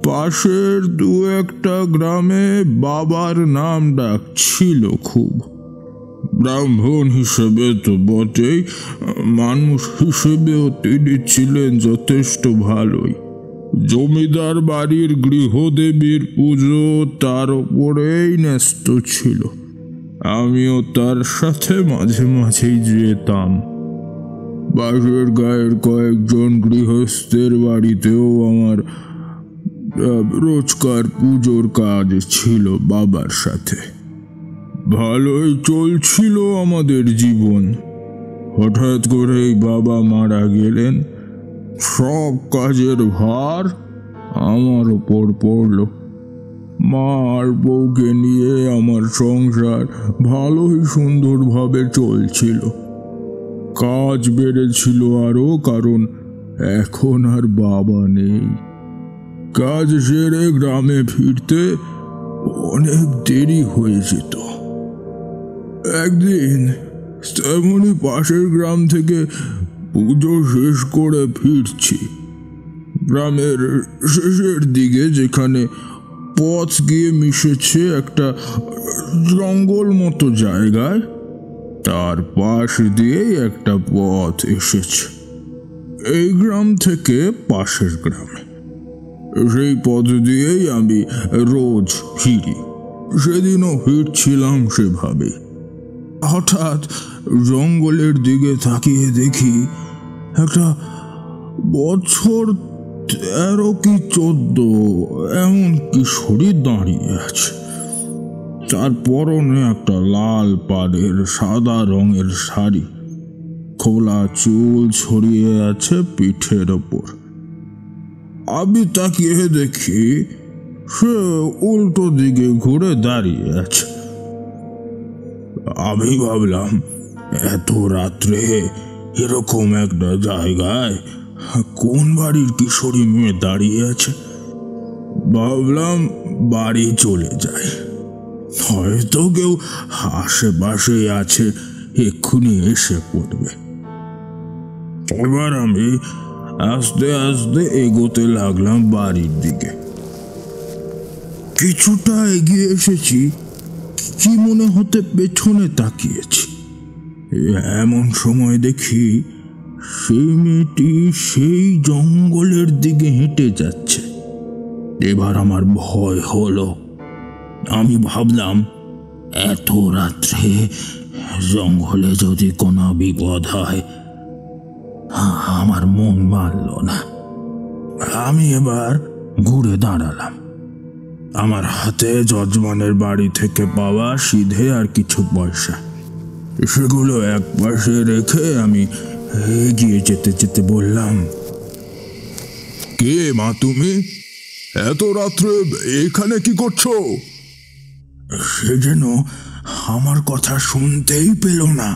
পাশের দু একটা গ্রামে বাবার নাম ডাক ছিল খুব। ব্রাহ্মণ হিসেবে তো বটেই, মানুষ হিসেবেও তিনি ছিলেন যথেষ্ট ভালোই। জমিদার বাড়ির গৃহদেবীর পুজো তার ওপরেই ন্যস্ত ছিল। আমিও তার সাথে মাঝে মাঝেই যেতাম। পাশের গায়ের কয়েকজন গৃহস্থের বাড়িতেও আমার রোজকার পুজোর কাজ ছিল বাবার সাথে। ভালোই চলছিল আমাদের জীবন। হঠাৎ করেই বাবা মারা গেলেন। সব কাজের ভার আমার ওপর পড়ল। মা আর বউকে নিয়ে আমার সংসার ভালোই সুন্দরভাবে চলছিল। কাজ বেড়েছিল আরো, কারণ এখন আর বাবা নেই। কাজ সেরে গ্রামে ফিরতে অনেক দেরি হয়ে যেত। একদিন তেমনি পাশের গ্রাম থেকে পুজো শেষ করে ফিরছি। গ্রামের শেষের দিকে যেখানে পথ গিয়ে মিশেছে একটা জঙ্গল মতো জায়গায়, তার পাশ দিয়েই একটা পথ এসেছে এই গ্রাম থেকে পাশের গ্রামে। সেই পথ দিয়েই আমি রোজ ফিরি। সেদিনও ফিরছিলাম সেভাবে। হঠাৎ জঙ্গলের দিকে তাকিয়ে দেখি একটা বছর 13 কি 14 এমন কিশোরী দাঁড়িয়ে আছে। তার পরনে একটা লাল পাড়ের সাদা রঙের শাড়ি, খোলা চুল ছড়িয়ে আছে পিঠের ওপর। আমি তাকিয়ে দেখি সে উল্টো দিকে ঘুরে দাঁড়িয়ে আছে। আমি ভাবলাম, এত রাত্রে এরকম একটা জায়গায় কোন বাড়ির কিশোরী মেয়ে দাঁড়িয়ে আছে। ভাবলাম বাড়ি চলে যায়, হয়তো কেউ আশেপাশে আছে, এক্ষুনি এসে পড়বে। এবার আমি আস্তে আস্তে এগোতে লাগলাম বাড়ির দিকে। কিছুটা এগিয়ে এসেছি, কি মনে হতে পেছনে তাকিয়েছি। এমন সময় দেখি সেই মেয়েটি সেই জঙ্গলের দিকে হেঁটে যাচ্ছে। এবার আমার ভয় হলো। আমি ভাবলাম, এত রাত্রে জঙ্গলে যদি কোনো বিপদ হয়। আমার মন মানল না। আমি এবার ঘুরে দাঁড়ালাম। আমার হাতে যজমানের বাড়ি থেকে পাওয়া সিধে আর কিছু পয়সা, সেগুলো এক পাশে রেখে আমি এগিয়ে যেতে যেতে বললাম, কে মা তুমি? এত রাত্রে এখানে কি করছো? সে যেন আমার কথা শুনতেই পেল না।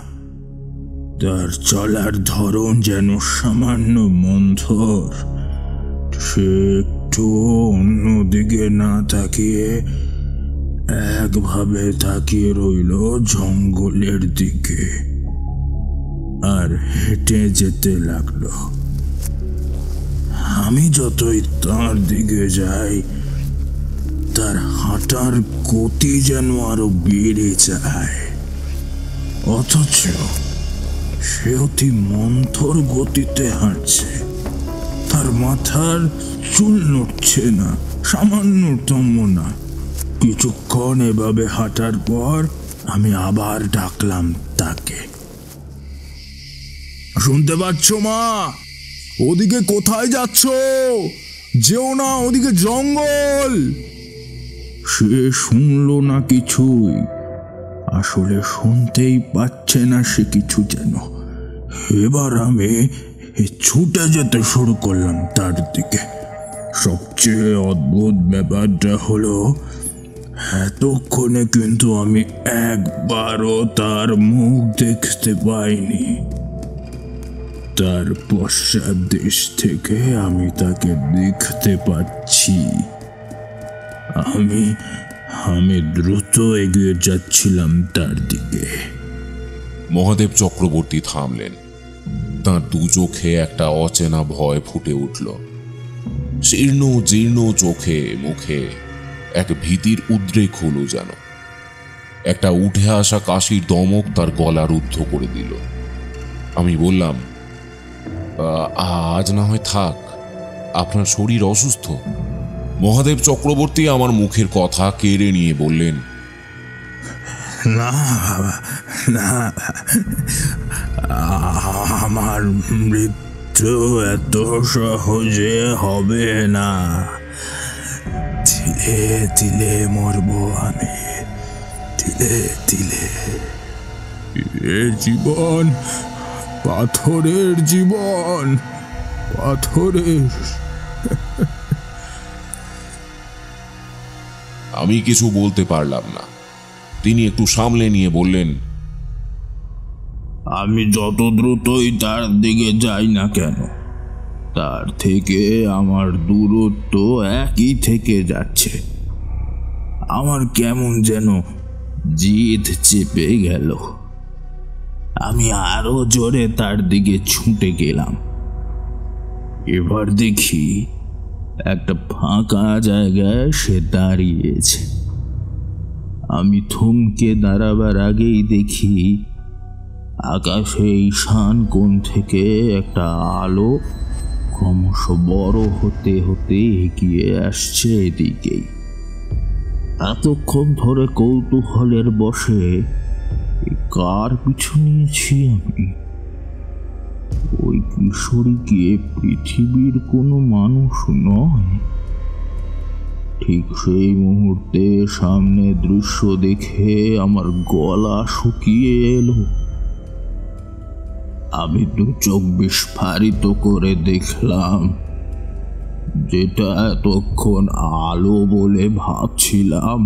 তার চলার ধরন যেন সামান্য মন্থর। সে একটু অন্যদিকে না তাকিয়ে একভাবে তাকিয়ে রইল জঙ্গলের দিকে আর হেঁটে যেতে লাগলো। আমি যতই তার দিকে যাই, তার হাঁটার গতি যেন আরো বেড়ে যায়, অথচ সে অতি মন্থর গতিতে হাঁটছে। তার মাথার চুল নড়ছে না, সামান্যতম না। কিছুক্ষণ এভাবে হাঁটার পর আমি আবার ডাকলাম তাকে, শুনতে পাচ্ছ মা? ওদিকে কোথায় যাচ্ছ? যেও না, ওদিকে জঙ্গল। সে শুনল না কিছুই। আসলে শুনতেই পাচ্ছে না সে কিছু যেন। এবার আমি ছুটে যেতে শুরু করলাম তার দিকে। সবচেয়ে অদ্ভুত ব্যাপারটা হলো, এতক্ষণে কিন্তু আমি একবারও তার মুখ দেখতে পাইনি। তার পশ্চাৎ দেশ থেকে আমি তাকে দেখতে পাচ্ছি। আমি দ্রুত এগিয়ে যাচ্ছিলাম তার দিকে। মহাদেব চক্রবর্তী থামলেন। তাঁর দু চোখে একটা অচেনা ভয় ফুটে উঠল। শীর্ণ জীর্ণ চোখে মুখে এক ভীতির উদ্রেক হলো যেন। একটা উঠে আসা কাশির দমক তার গলা রুদ্ধ করে দিল। আমি বললাম, আজ না হয় থাক, আপনার শরীর অসুস্থ। মহাদেব চক্রবর্তী আমার মুখের কথা কেড়ে নিয়ে বললেন, না বাবা, না, আমার মৃত্যু এত সহজে হবে না। ধীরে ধীরে মরবো আমি, ধীরে ধীরে। এ জীবন পাথরের জীবন, পাথরের। আমি কিছু বলতে পারলাম না। তিনি একটু সামলে নিয়ে বললেন, আমি যত দ্রুতই তার দিকে যাই না কেন, তার থেকে আমার দূরত্ব একই থেকে যাচ্ছে। আমার কেমন যেন জিদ চেপে গেল। আমি আরো জোরে তার দিকে ছুটে গেলাম। এবার দেখি একটা ফাঁকা জায়গায় সে দাঁড়িয়েছে। আমি থমকে দাঁড়াবার আগেই দেখি আকাশে ঈশান কোণ থেকে একটা আলো ক্রমশ বড় হতে হতে এগিয়ে আসছে এদিকেই। এতক্ষণ ধরে কৌতূহলের বশে কার পিছু নিয়েছি আমি? ওই কিশোরী কি পৃথিবীর কোনো মানুষ নয়? ঠিক সেই মুহূর্তে সামনে দৃশ্য দেখে আমার গলা শুকিয়ে এলো। আমি দু চোখ বিস্ফারিত করে দেখলাম, যেটা এতক্ষণ আলো বলে ভাবছিলাম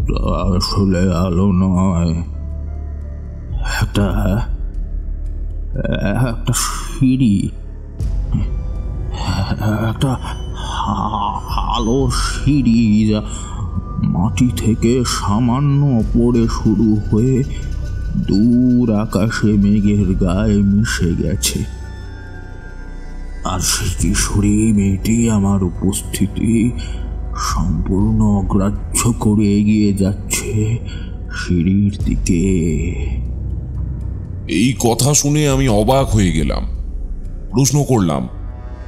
তা আসলে আলো নয়। একটা সিঁড়ি, একটা আলো সিঁড়ি, যা মাটি থেকে সামান্য পড়ে শুরু হয়ে দূর আকাশে মেঘের গায়ে মিশে গেছে। আর সেই কিশোরী মেয়েটি আমার উপস্থিতি সম্পূর্ণ অগ্রাহ্য করে এগিয়ে যাচ্ছে সিঁড়ির দিকে। এই কথা শুনে আমি অবাক হয়ে গেলাম। প্রশ্ন করলাম,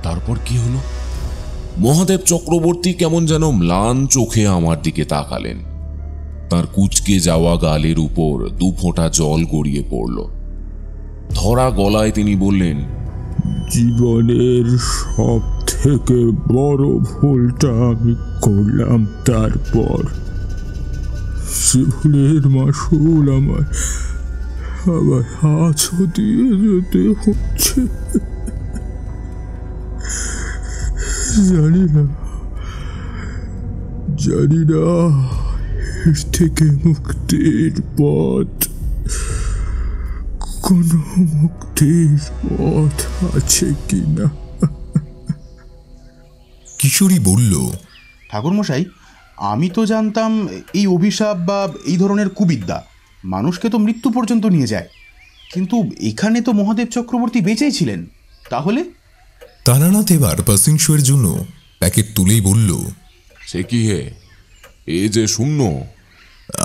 তারপর কি হলো? মহাদেব চক্রবর্তী কেমন যেন ম্লান চোখে আমার দিকে তাকালেন। তার কুঁচকে যাওয়া গালের উপর দু ফোঁটা জল গড়িয়ে পড়ল। ধরা গলায় তিনি বললেন, জীবনের সব থেকে বড় ভুলটা আমি করলাম। তারপর সে ভুলের মাসুল আমার আজও দিয়ে যেতে হচ্ছে। জানি না এর থেকে মুক্তির পথ, কোনো মুক্তির পথ আছে কিনা। কিশোরী বলল, ঠাকুরমশাই, আমি তো জানতাম এই অভিশাপ বা এই ধরনের কুবিদ্যা মানুষকে তো মৃত্যু পর্যন্ত নিয়ে যায়, কিন্তু এখানে তো মহাদেব চক্রবর্তী বেঁচেই ছিলেন। তাহলে তারানাথ এবার পাসিং শোয়ের জন্য প্যাকেট তুলেই বলল, সে কি হে, এ যে শূন্য।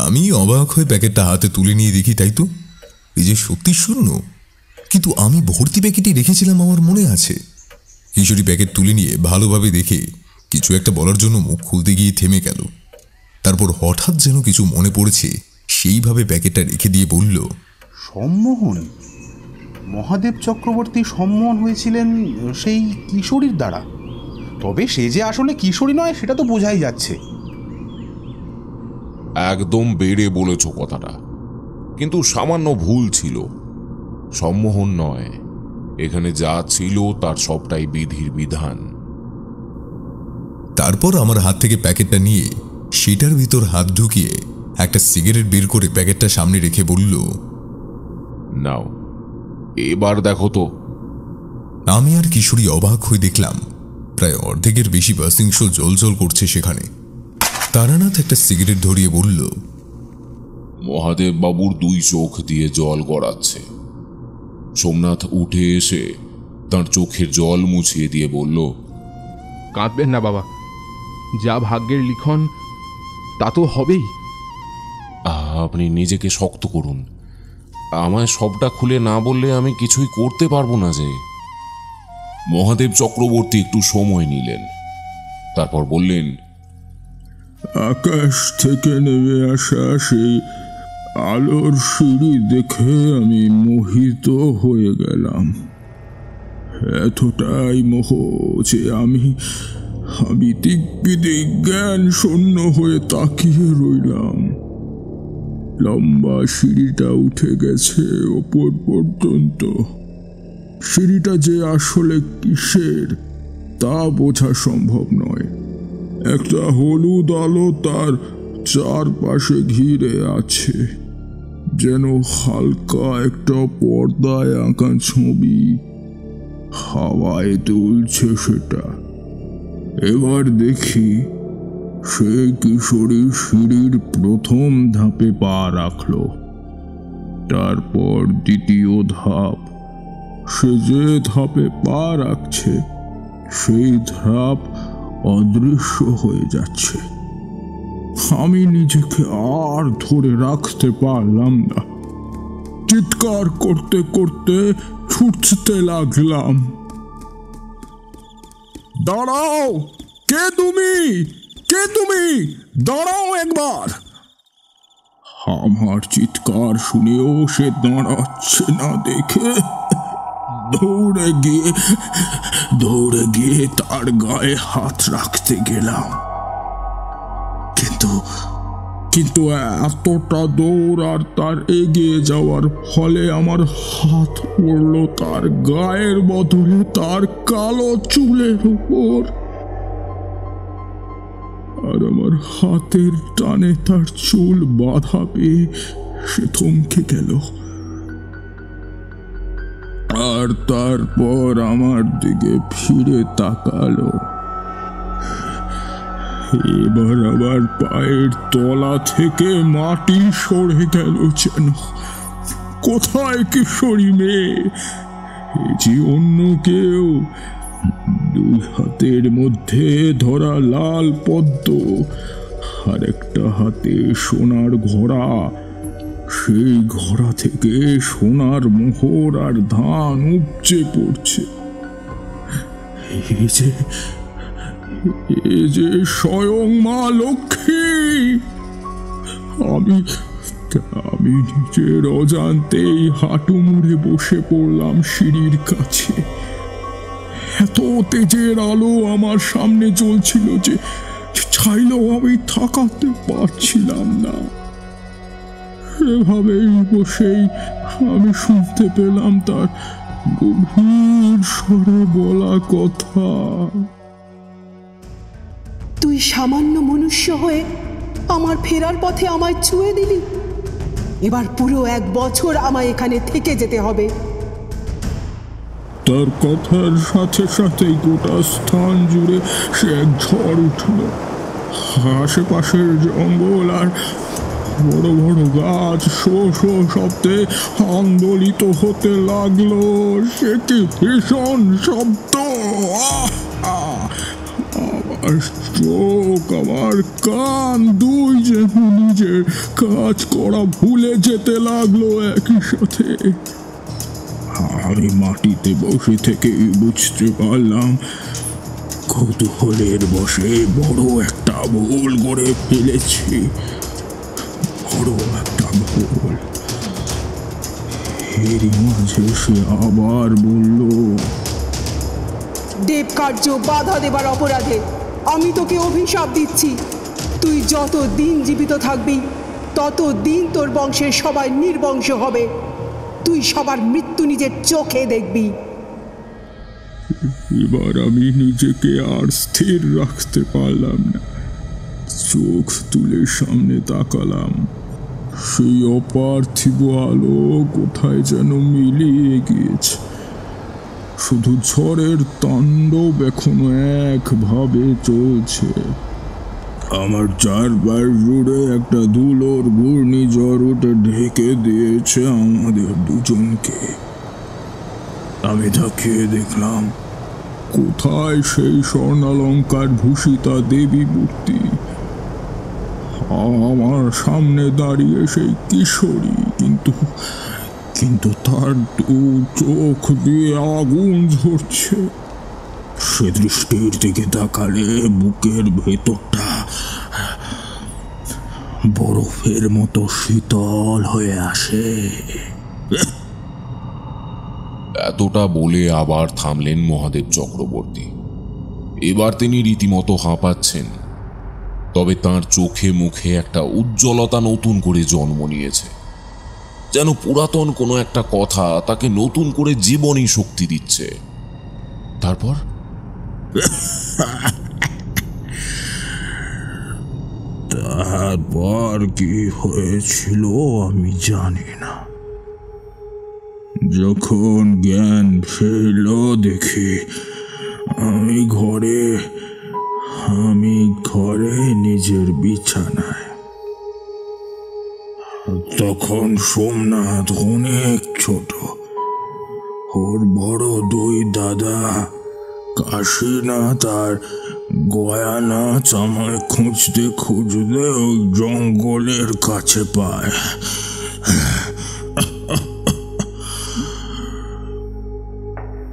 আমি অবাক হয়ে প্যাকেটটা হাতে তুলে নিয়ে দেখি, তাই তো, এই যে সত্যি শূন্য। কিন্তু আমি ভর্তি প্যাকেটই রেখেছিলাম, আমার মনে আছে। কিশোরী প্যাকেট তুলে নিয়ে ভালোভাবে দেখে কিছু একটা বলার জন্য মুখ খুলতে গিয়ে থেমে গেল। তারপর হঠাৎ যেন কিছু মনে পড়েছে, সেইভাবে প্যাকেটটা রেখে দিয়ে বলল, সম্মোহন, মহাদেব চক্রবর্তী সম্মোহন হয়েছিলেন সেই কিশোরীর দ্বারা। তবে সে যে আসলে কিশোরী নয় সেটা তো বোঝাই যাচ্ছে। একদম বেড়ে বলেছ কথাটা, কিন্তু সামান্য ভুল ছিল। সম্মোহন নয়, এখানে যা ছিল তার সবটাই বিধির বিধান। তারপর আমার হাত থেকে প্যাকেটটা নিয়ে সেটার ভিতর হাত ঢুকিয়ে একটা সিগারেট বের করে প্যাকেটটা সামনে রেখে বলল, নাও এবার দেখো তো। আমি আর কিশোরী অবাক হয়ে দেখলাম প্রায় অর্ধেকের বেশি পাসিং শো জ্বলজ্বল করছে সেখানে। তারানাথ একটা সিগারেট ধরিয়ে বলল, মহাদেব বাবুর 2 চোখ দিয়ে জল গড়াচ্ছে। সোমনাথ উঠে এসে তার চোখের জল মুছিয়ে দিয়ে বলল, কাঁদবেন না বাবা, যা ভাগ্যের লিখন তা তো হবেই। আপনি নিজেকে শক্ত করুন। আমায় সবটা খুলে না বললে আমি কিছুই করতে পারবো না যে। মহাদেব চক্রবর্তী একটু সময় নিলেন, তারপর বললেন, আকাশ থেকে নেমে আসা সেই আলোর সিঁড়ি দেখে আমি মোহিত হয়ে গেলাম। এতটাই মোহ যে আমি দিক জ্ঞান শূন্য হয়ে তাকিয়ে রইলাম। লম্বা সিঁড়িটা উঠে গেছে ওপর পর্যন্ত। সিঁড়িটা যে আসলে কিসের তা বোঝা সম্ভব নয়। একটা হলুদ আলো তার চারপাশে ঘিরে আছে, যেন হালকা একটা পর্দায় আঁকা ছবি। হাওয়ায় দুলছে সেটা। এবার দেখি সে কিশোরী সিঁড়ির প্রথম ধাপে পা রাখল, তারপর দ্বিতীয় ধাপ। সে যে ধাপে পা রাখছে সেই ধাপ অদৃশ্য হয়ে যাচ্ছে। আমি নিজেকে আর ধরে রাখতে পারলাম না। চিৎকার করতে করতে ছুটতে লাগলাম, দাঁড়াও! কে তুমি? কে তুমি? দাঁড়াও একবার! আমার চিৎকার শুনেও সে দাঁড়াচ্ছে না দেখে দৌড়ে গিয়ে তার গায়ে হাত রাখতে গেলাম। কিন্তু এতটা দৌড় আর তার এগিয়ে যাওয়ার ফলে আমার হাত পড়ল তার গায়ের বদলে তার কালো চুলের উপর, আর আমার হাতের টানে তার চুল বাধা পেয়ে সে থমকে গেল। আর তারপর আমার দিকে ফিরে তাকালো। এবার আবার পায়ের তলা থেকে মাটি সরে গেল যেন। কোথায় কিশোরী মেয়ে? এ যে অন্য কেউ। 2 হাতের মধ্যে ধরা লাল পদ্ম, আর একটা হাতে সোনার ঘোড়া। সেই ঘোড়া থেকে সোনার মোহর আর ধান উপচে পড়ছে। এ যে স্বয়ং মা লক্ষ্মী। আমি নিজের অজান্তেই হাঁটু মুড়ে বসে পড়লাম সিঁড়ির কাছে। এত তেজের আলো আমার সামনে জ্বলছিল যে চাইলেও আমি তাকাতে পারছিলাম না। এভাবেই বসেই আমি শুনতে পেলাম তার গভীর স্বরে বলা কথা। তুই সামান্য মনুষ্য হয়ে আমার ফেরার পথে আমায় ছুঁয়ে দিলি। এবার পুরো 1 বছর আমায় এখানে থেকে যেতে হবে। তার কথার সাথে সাথেই গোটা স্থান জুড়ে সে এক ঝড় উঠল। আশেপাশের জঙ্গল আর বড় বড় গাছ শো শো শব্দে আন্দোলিত হতে লাগলো। সে কি ভীষণ শব্দ! আমার চোখ, আমার কান, 2 যেন নিজের কাজ করা ভুলে যেতে লাগলো একই সাথে। আমি মাটিতে বসে থেকে বুঝতে পারলাম কৌতূহলের বসে বড় একটা ভুল করে ফেলেছি। বড় একটা ভুল। এরই মাঝে সে আবার বলল, দেব কার্য বাধা দেবার অপরাধে আমি তোকে অভিশাপ দিচ্ছি। তুই যত দিন জীবিত থাকবি তত দিন তোর বংশের সবাই নির্বংশ হবে। তুই সবার মৃত্যু নিজের চোখে দেখবি। এবার আমি নিজেকে আর স্থির রাখতে পারলাম না। চোখ তুলে সামনে তাকালাম। সেই অপার্থিব আলো কোথায় যেন মিলিয়ে গিয়েছে। শুধু ঝড়ের তাণ্ডব এখনো একভাবে চলছে। আমার চারপাশ জুড়ে একটা ধুলোর ঘূর্ণিঝড় উঠে ঢেকে দিয়েছে আমাদের দুজনকে। আমি তাকিয়ে দেখলাম, কোথায় সেই স্বর্ণালঙ্কার ভূষিতা দেবী মূর্তি? আমার সামনে দাঁড়িয়ে সেই কিশোরী, কিন্তু তার দু চোখ দিয়ে আগুন ঝরছে। সে দৃষ্টির দিকে তাকালে বুকের ভেতরটা বরফের মতো শীতল হয়ে আসে। এতটা বলে আবার থামলেন মহাদেব চক্রবর্তী। এবার তিনি রীতিমতো হাঁপাচ্ছেন, তবে তার চোখে মুখে একটা উজ্জ্বলতা নতুন করে জন্ম নিয়েছে, যেন পুরাতন কোনো একটা কথা তাকে নতুন করে জীবনী শক্তি দিচ্ছে। তারপর তারপর কি হয়েছিল আমি জানি না। যখন জ্ঞান ফেরল দেখি আমি ঘরে নিজের বিছানায়। তখন সোমনাথ অনেক ছোট। ওর বড় দুই দাদা কাশীনাথ আর গয়ানাথ আমায় খুঁজতে খুঁজতে ওই জঙ্গলের কাছে পায়।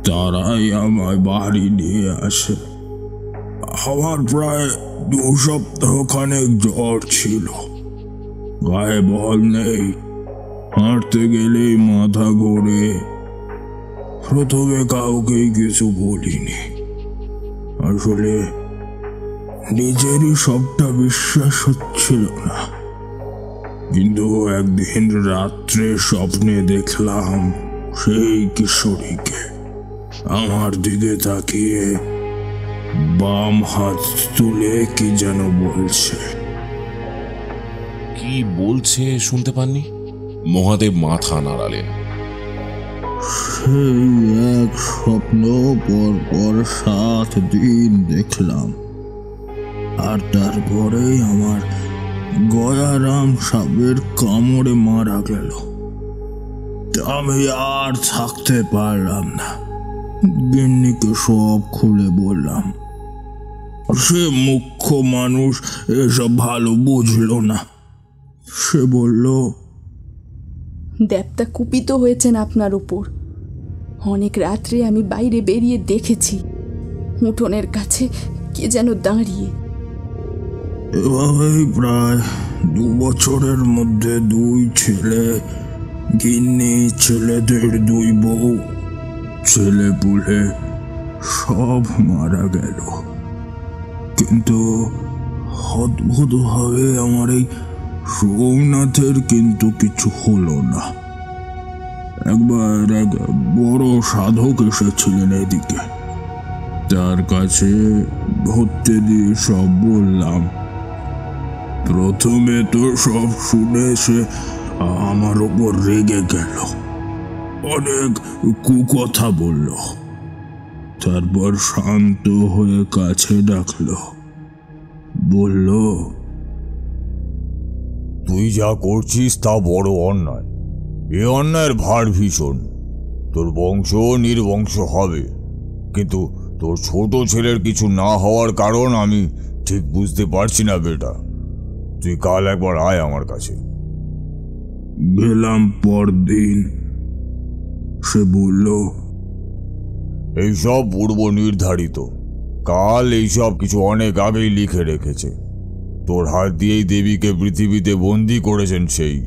তারাই আমায় বাড়ি নিয়ে আসে। আমার প্রায় 2 সপ্তাহ খানেক জ্বর ছিল, গায়ে বল নেই, হাঁটতে গেলেই মাথা ঘোরে। প্রথমে কাউকেই কিছু বলিনি, আসলে নিজেরই সবটা বিশ্বাস হচ্ছিল না। কিন্তু একদিন রাত্রে স্বপ্নে দেখলাম সেই কিশোরীকে আমার দিকে তাকিয়ে বাম হাত তুলে কি যেন বলছে। কি বলছে শুনতে পাননি? মহাদেব মাথা নাড়ালেন। সেই এক স্বপ্ন পর 7 দিন দেখলাম, আর তারপরেই আমার গয়ারাম সাপের কামড়ে মারা গেল। আমি আর থাকতে পারলাম না, গিন্নিকে সব খুলে বললাম। সে মুখ্য মানুষ এসব ভালো বুঝলো না। সে বলল, দেবতা কুপিত হয়েছেন আপনার উপর। অনেক রাত্রে আমি বাইরে বেরিয়ে দেখেছি উঠোনের কাছে কে যেন দাঁড়িয়ে। এভাবেই প্রায় 2 বছরের মধ্যে 2 ছেলে, গিন্নি, ছেলেদের 2 বউ, ছেলে পুলে সব মারা গেল। কিন্তু অদ্ভুতভাবে আমার এই সোমনাথের কিন্তু কিছু হলো না। একবার এক বড় সাধক এসেছিলেন এদিকে, তার কাছে ভর্তি দিয়ে সব বললাম। প্রথমে তো সব শুনে সে আমার ওপর রেগে গেল, অনেক কুকথা বলল। তারপর শান্ত হয়ে কাছে ডাকলো, বলল, তুই যা করছিস তা বড় অন্যায়। এ অন্যায়ের ভার ভীষণ। তোর বংশ নির্বংশ হবে, কিন্তু তোর ছোট ছেলের কিছু না হওয়ার কারণ আমি ঠিক বুঝতে পারছি না বেটা। তুই কাল একবার আয় আমার কাছে। গেলাম পরদিন। সে বলল, এইসব পূর্ব নির্ধারিত। কাল এইসব কিছু অনেক আগেই লিখে রেখেছে। তোর হাত দিয়েই দেবীকে পৃথিবীতে বন্দি করেছেন সেই,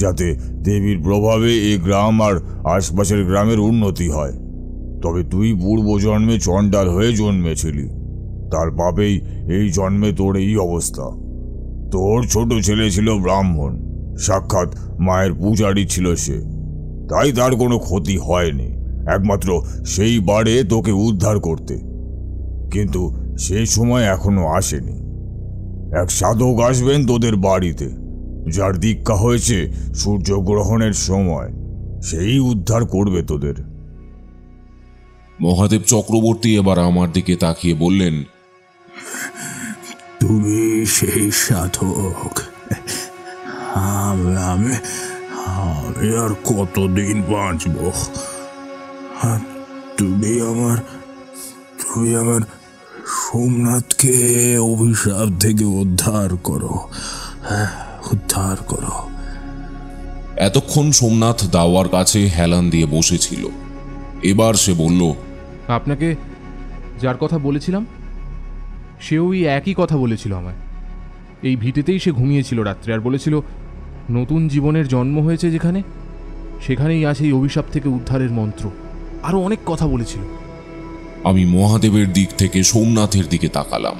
যাতে দেবীর প্রভাবে এই গ্রাম আর আশপাশের গ্রামের উন্নতি হয়। তবে তুই পূর্ব জন্মে চণ্ডাল হয়ে জন্মেছিলি, তার পাপেই এই জন্মে তোর এই অবস্থা। তোর ছোট ছেলে ছিল ব্রাহ্মণ, সাক্ষাৎ মায়ের পূজারী ছিল সে, তাই তার কোনো ক্ষতি হয়নি, একমাত্র সেই বারে তোকে উদ্ধার করতে। কিন্তু সেই সময় এখনো আসেনি। এক সাধক আসবেন তোদের বাড়িতে, যার দীক্ষা হয়েছে সূর্যগ্রহণের সময়। সেই উদ্ধার করবে তোদের। মহাদেব চক্রবর্তী এবার আমার দিকে তাকিয়ে বললেন, তুমি সেই সাধক। আমি আর কতদিন বাঁচব? তুমি আমার সোমনাথকে অভিশাপ থেকে উদ্ধার করো, উদ্ধার করো। এতক্ষণ সোমনাথ দাওয়ার কাছে হেলান দিয়ে বসেছিল। এবার সে বলল, আপনাকে যার কথা বলেছিলাম সেও ওই একই কথা বলেছিল আমায়। এই ভিটেতেই সে ঘুমিয়েছিল রাত্রে, আর বলেছিল নতুন জীবনের জন্ম হয়েছে যেখানে, সেখানেই আছে এই অভিশাপ থেকে উদ্ধারের মন্ত্র। আরও অনেক কথা বলেছিল। আমি মহাদেবের দিক থেকে সোমনাথের দিকে তাকালাম।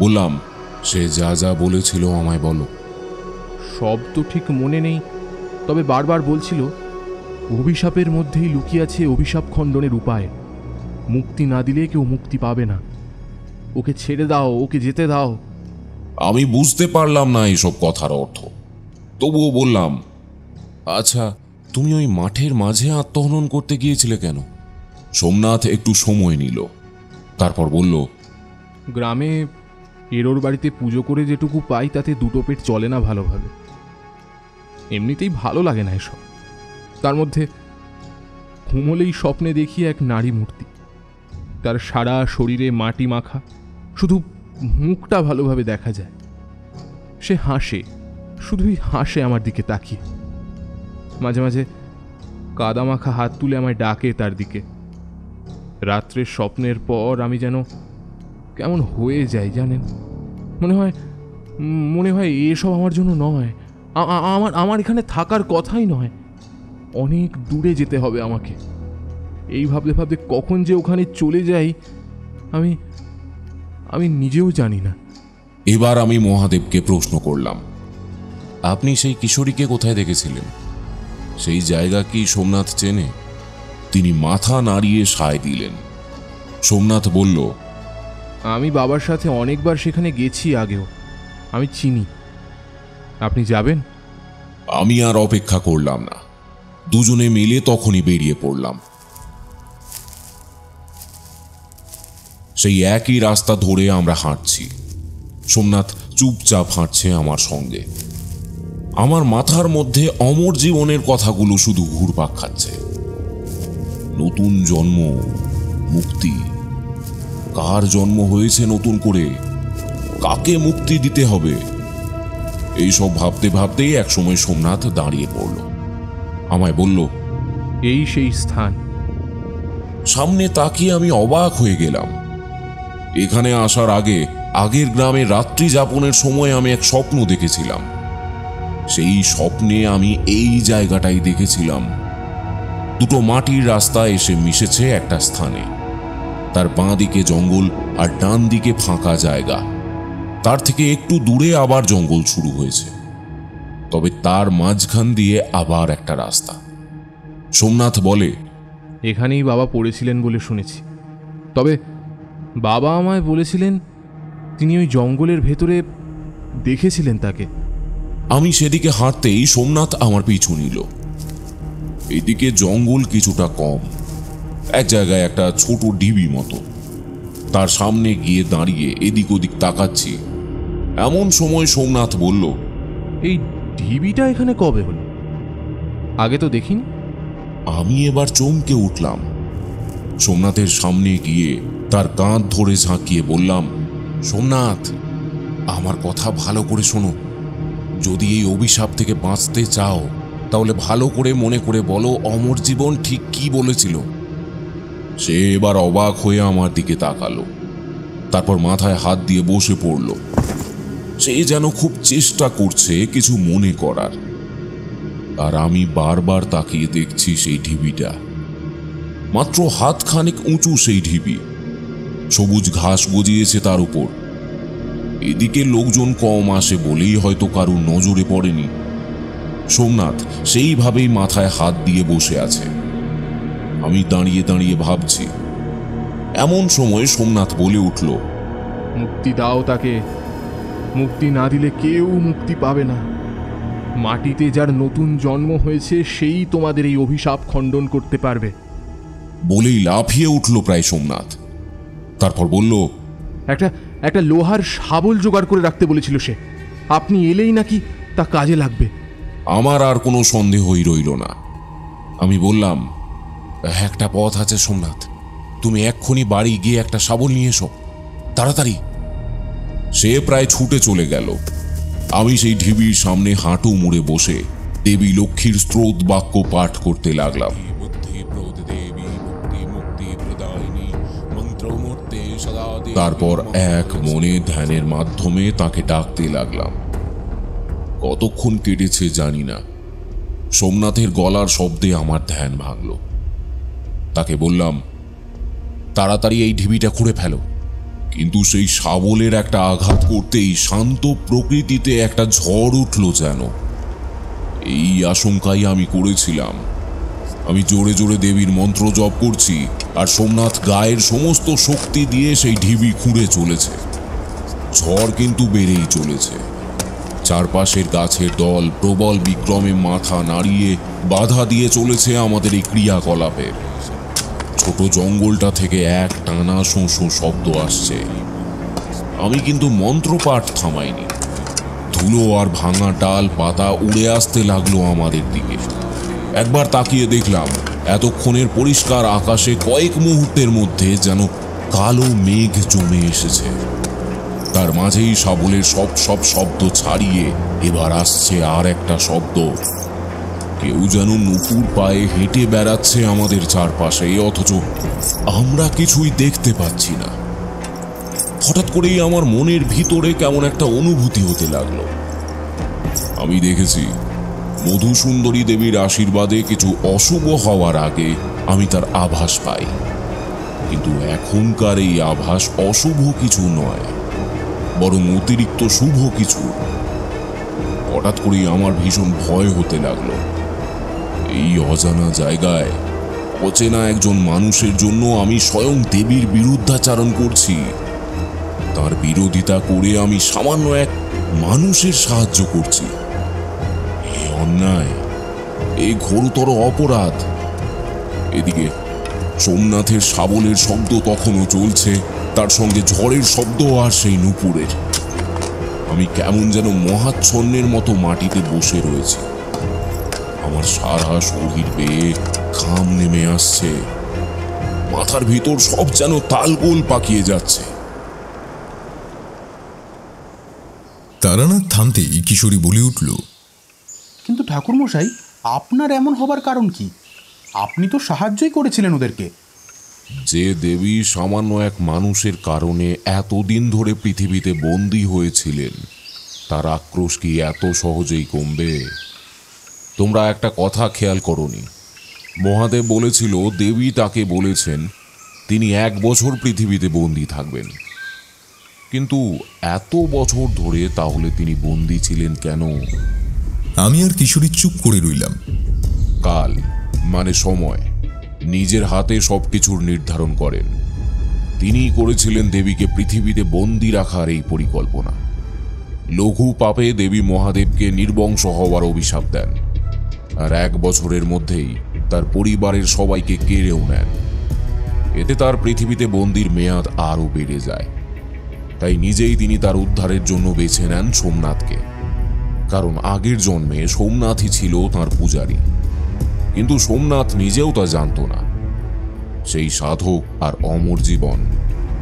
বললাম, সে যা যা বলেছিল আমায় বলো। সব তো ঠিক মনে নেই, তবে বারবার বলছিল অভিশাপের মধ্যেই লুকিয়ে আছে অভিশাপ খণ্ডনের উপায়। মুক্তি না দিলে কেউ মুক্তি পাবে না। ওকে ছেড়ে দাও, ওকে যেতে দাও। আমি বুঝতে পারলাম না এইসব কথার অর্থ, তবুও বললাম, আচ্ছা তুমি ওই মাঠের মাঝে আত্মহনন করতে গিয়েছিলে কেন? সোমনাথ একটু সময় নিল, তারপর বলল, গ্রামে এরোর বাড়িতে পুজো করে যেটুকু পাই তাতে দুটো পেট চলে না ভালোভাবে। এমনিতেই ভালো লাগে না এসব। তার মধ্যে ঘুমলেই স্বপ্নে দেখি এক নারী মূর্তি, তার সারা শরীরে মাটি মাখা, শুধু মুখটা ভালোভাবে দেখা যায়। সে হাসে, শুধুই হাসে আমার দিকে তাকিয়ে। মাঝে মাঝে কাদা মাখা হাত তুলে আমায় ডাকে তার দিকে। রাত্রের স্বপ্নের পর আমি যেন কেমন হয়ে যাই জানেন। মনে হয় এসব আমার জন্য নয়, আমার এখানে থাকার কথাই নয়। অনেক দূরে যেতে হবে আমাকে। এই ভাবতে ভাবতে কখন যে ওখানে চলে যাই আমি নিজেও জানি না। এবার আমি মহাদেবকে প্রশ্ন করলাম, আপনি সেই কিশোরীকে কোথায় দেখেছিলেন? সেই জায়গা কি সোমনাথ চেনে? তিনি মাথা নাড়িয়ে সায় দিলেন। সোমনাথ বলল, আমি বাবার সাথে অনেকবার সেখানে গেছি আগেও, আমি চিনি। আপনি যাবেন? আমি আর অপেক্ষা করলাম না, দুজনে মিলে তখনই বেরিয়ে পড়লাম। সেই একই রাস্তা ধরে আমরা হাঁটছি। সোমনাথ চুপচাপ হাঁটছে আমার সঙ্গে। আমার মাথার মধ্যে অমর জীবনের কথাগুলো শুধু ঘুরপাক খাচ্ছে। নতুন জন্ম, মুক্তি, কার জন্ম হয়েছে নতুন করে, কাকে মুক্তি দিতে হবে, এইসব ভাবতে ভাবতেই একসময় সোমনাথ দাঁড়িয়ে পড়ল। আমায় বলল, এই সেই স্থান। সামনে তাকিয়ে আমি অবাক হয়ে গেলাম। এখানে আসার আগে আগের গ্রামে রাত্রি যাপনের সময় আমি এক স্বপ্ন দেখেছিলাম। সেই স্বপ্নে আমি এই জায়গাটাই দেখেছিলাম। দুটো মাটির রাস্তা এসে মিশেছে একটা স্থানে। তার বাঁ দিকে জঙ্গল আর ডান দিকে ফাঁকা জায়গা। তার থেকে একটু দূরে আবার জঙ্গল শুরু হয়েছে, তবে তার মাঝখান দিয়ে আবার একটা রাস্তা। সোমনাথ বলে, এখানেই বাবা পড়েছিলেন বলে শুনেছি। তবে বাবা আমায় বলেছিলেন তিনি ওই জঙ্গলের ভেতরে দেখেছিলেন তাকে। আমি সেদিকে হাঁটতেই সোমনাথ আমার পিছু নিল। এদিকে জঙ্গল কিছুটা কম, এক জায়গায় একটা ছোট ঢিবি মতো। তার সামনে গিয়ে দাঁড়িয়ে এদিক ওদিক তাকাচ্ছি। এমন সময় সোমনাথ বলল, এই ঢিবিটা এখানে কবে হলো? আগে তো দেখিনি। আমি এবার চমকে উঠলাম। সোমনাথের সামনে গিয়ে তার কাঁধ ধরে ঝাঁকিয়ে বললাম, সোমনাথ, আমার কথা ভালো করে শোনো। যদি এই অভিশাপ থেকে বাঁচতে চাও তাহলে ভালো করে মনে করে বলো অমর জীবন ঠিক কি বলেছিল। সে এবার অবাক হয়ে আমার দিকে তাকালো, তারপর মাথায় হাত দিয়ে বসে পড়ল। সে যেন খুব চেষ্টা করছে কিছু মনে করার। আর আমি বারবার তাকিয়ে দেখছি সেই ঢিবিটা। মাত্র হাতখানেক উঁচু সেই ঢিবি, সবুজ ঘাস গজিয়েছে তার উপর। এদিকে লোকজন কম আসে বলেই হয়তো কারুর নজরে পড়েনি। সোমনাথ সেইভাবেই মাথায় হাত দিয়ে বসে আছে। আমি দাঁড়িয়ে দাঁড়িয়ে ভাবছি। এমন সময় সোমনাথ বলে উঠল, মুক্তি দাও তাকে। মুক্তি না দিলে কেউ মুক্তি পাবে না। মাটিতে যার নতুন জন্ম হয়েছে সেই তোমাদের এই অভিশাপ খণ্ডন করতে পারবে। বলেই লাফিয়ে উঠল প্রায় সোমনাথ। তারপর বলল, একটা লোহার শাবল জোগাড় করে রাখতে বলেছিল সে। আপনি এলেই নাকি তা কাজে লাগবে। আমার আর কোনো সন্দেহই রইল না। আমি বললাম, একটা পথ আছে সোমনাথ, তুমি এক্ষুনি বাড়ি গিয়ে একটা শাবল নিয়ে এসো, তাড়াতাড়ি। সে প্রায় ছুটে চলে গেল। আমি সেই ঢিবির সামনে হাঁটু মুড়ে বসে দেবী লক্ষ্মীর স্ত্রোত বাক্য পাঠ করতে লাগলাম। তারপর এক মনে ধ্যানের মাধ্যমে তাকে ডাকতে লাগলাম। কতক্ষণ কেটেছে জানি না, সোমনাথের গলার শব্দে আমার ধ্যান ভাঙল। তাকে বললাম, তাড়াতাড়ি এই ঢিবিটা খুঁড়ে ফেলো। কিন্তু সেই শাবলের একটা আঘাত করতেই শান্ত প্রকৃতিতে একটা ঝড় উঠল যেন। এই আশঙ্কাই আমি করেছিলাম। আমি জোরে জোরে দেবীর মন্ত্র জপ করছি, আর সোমনাথ গায়ের সমস্ত শক্তি দিয়ে সেই ঢিবি খুঁড়ে চলেছে। ঝড় কিন্তু বেড়েই চলেছে। চারপাশের গাছের দল প্রবল বিক্রমে মাথা নাড়িয়ে বাধা দিয়ে চলেছে আমাদের এই ক্রিয়াকলাপের। ছোট জঙ্গলটা থেকে এক টানা শোঁ শোঁ শব্দ আসছে। আমি কিন্তু মন্ত্রপাঠ থামাইনি। ধুলো আর ভাঙা ডাল পাতা উড়ে আসতে লাগলো আমাদের দিকে। একবার তাকিয়ে দেখলাম, এতক্ষণের পরিষ্কার আকাশে কয়েক মুহূর্তের মধ্যে যেন কালো মেঘ জমে এসেছে। তার মাঝেই শাবলের সব শব্দ ছাড়িয়ে এবার আসছে আর একটা শব্দ। কেউ যেন নুপুর পায়ে হেঁটে বেড়াচ্ছে আমাদের চারপাশে, অথচ আমরা কিছুই দেখতে পাচ্ছি না। হঠাৎ করেই আমার মনের ভিতরে কেমন একটা অনুভূতি হতে লাগলো। আমি দেখেছি মধুসুন্দরী দেবীর আশীর্বাদে কিছু অশুভ হওয়ার আগে আমি তার আভাস পাই, কিন্তু এখনকার এই আভাস অশুভ কিছু নয়, বরং অতিরিক্ত শুভ কিছু। হঠাৎ করেই আমার ভীষণ ভয় হতে লাগলো। এই অজানা জায়গায় অচেনা একজন মানুষের জন্য আমি স্বয়ং দেবীর বিরুদ্ধাচারণ করছি। তার বিরোধিতা করে আমি সামান্য এক মানুষের সাহায্য করছি। এই অন্যায়, এই ঘোরতর অপরাধ। এদিকে সোমনাথের শাবলের শব্দ তখনও চলছে, তার সঙ্গে ঝড়ের শব্দ আর সেই নুপুরের। আমি কেমন যেন মহাচ্ছন্নের মতো মাটিতে বসে রয়েছি। আমার সারা শরীর বেয়ে ঘাম নেমে আসছে, মাথার ভিতর সব যেন তালগোল পাকিয়ে যাচ্ছে। তারানাথ থামতেই কিশোরী বলে উঠল, কিন্তু ঠাকুরমশাই, আপনার এমন হবার কারণ কি? আপনি তো সাহায্যই করেছিলেন ওদেরকে। যে দেবী সামান্য এক মানুষের কারণে এতদিন ধরে পৃথিবীতে বন্দী হয়েছিলেন, তার আক্রোশ কি এত সহজেই কমবে? তোমরা একটা কথা খেয়াল করনি, মহাদেব বলেছিল দেবী তাকে বলেছেন তিনি 1 বছর পৃথিবীতে বন্দী থাকবেন। কিন্তু এত বছর ধরে তাহলে তিনি বন্দী ছিলেন কেন? আমি আর কিশোরী চুপ করে রইলাম। কাল মানে সময় নিজের হাতে সবকিছুর নির্ধারণ করেন। তিনিই করেছিলেন দেবীকে পৃথিবীতে বন্দী রাখার এই পরিকল্পনা। লঘু পাপে দেবী মহাদেবকে নির্বংশ হওয়ার অভিশাপ দেন, আর 1 বছরের মধ্যেই তার পরিবারের সবাইকে কেড়েও নেন। এতে তার পৃথিবীতে বন্দির মেয়াদ আরও বেড়ে যায়। তাই নিজেই তিনি তার উদ্ধারের জন্য বেছে নেন সোমনাথকে, কারণ আগের জন্মে সোমনাথই ছিল তাঁর পূজারী। কিন্তু সোমনাথ নিজেও তা জানত না। সেই সাধক আর অমর জীবন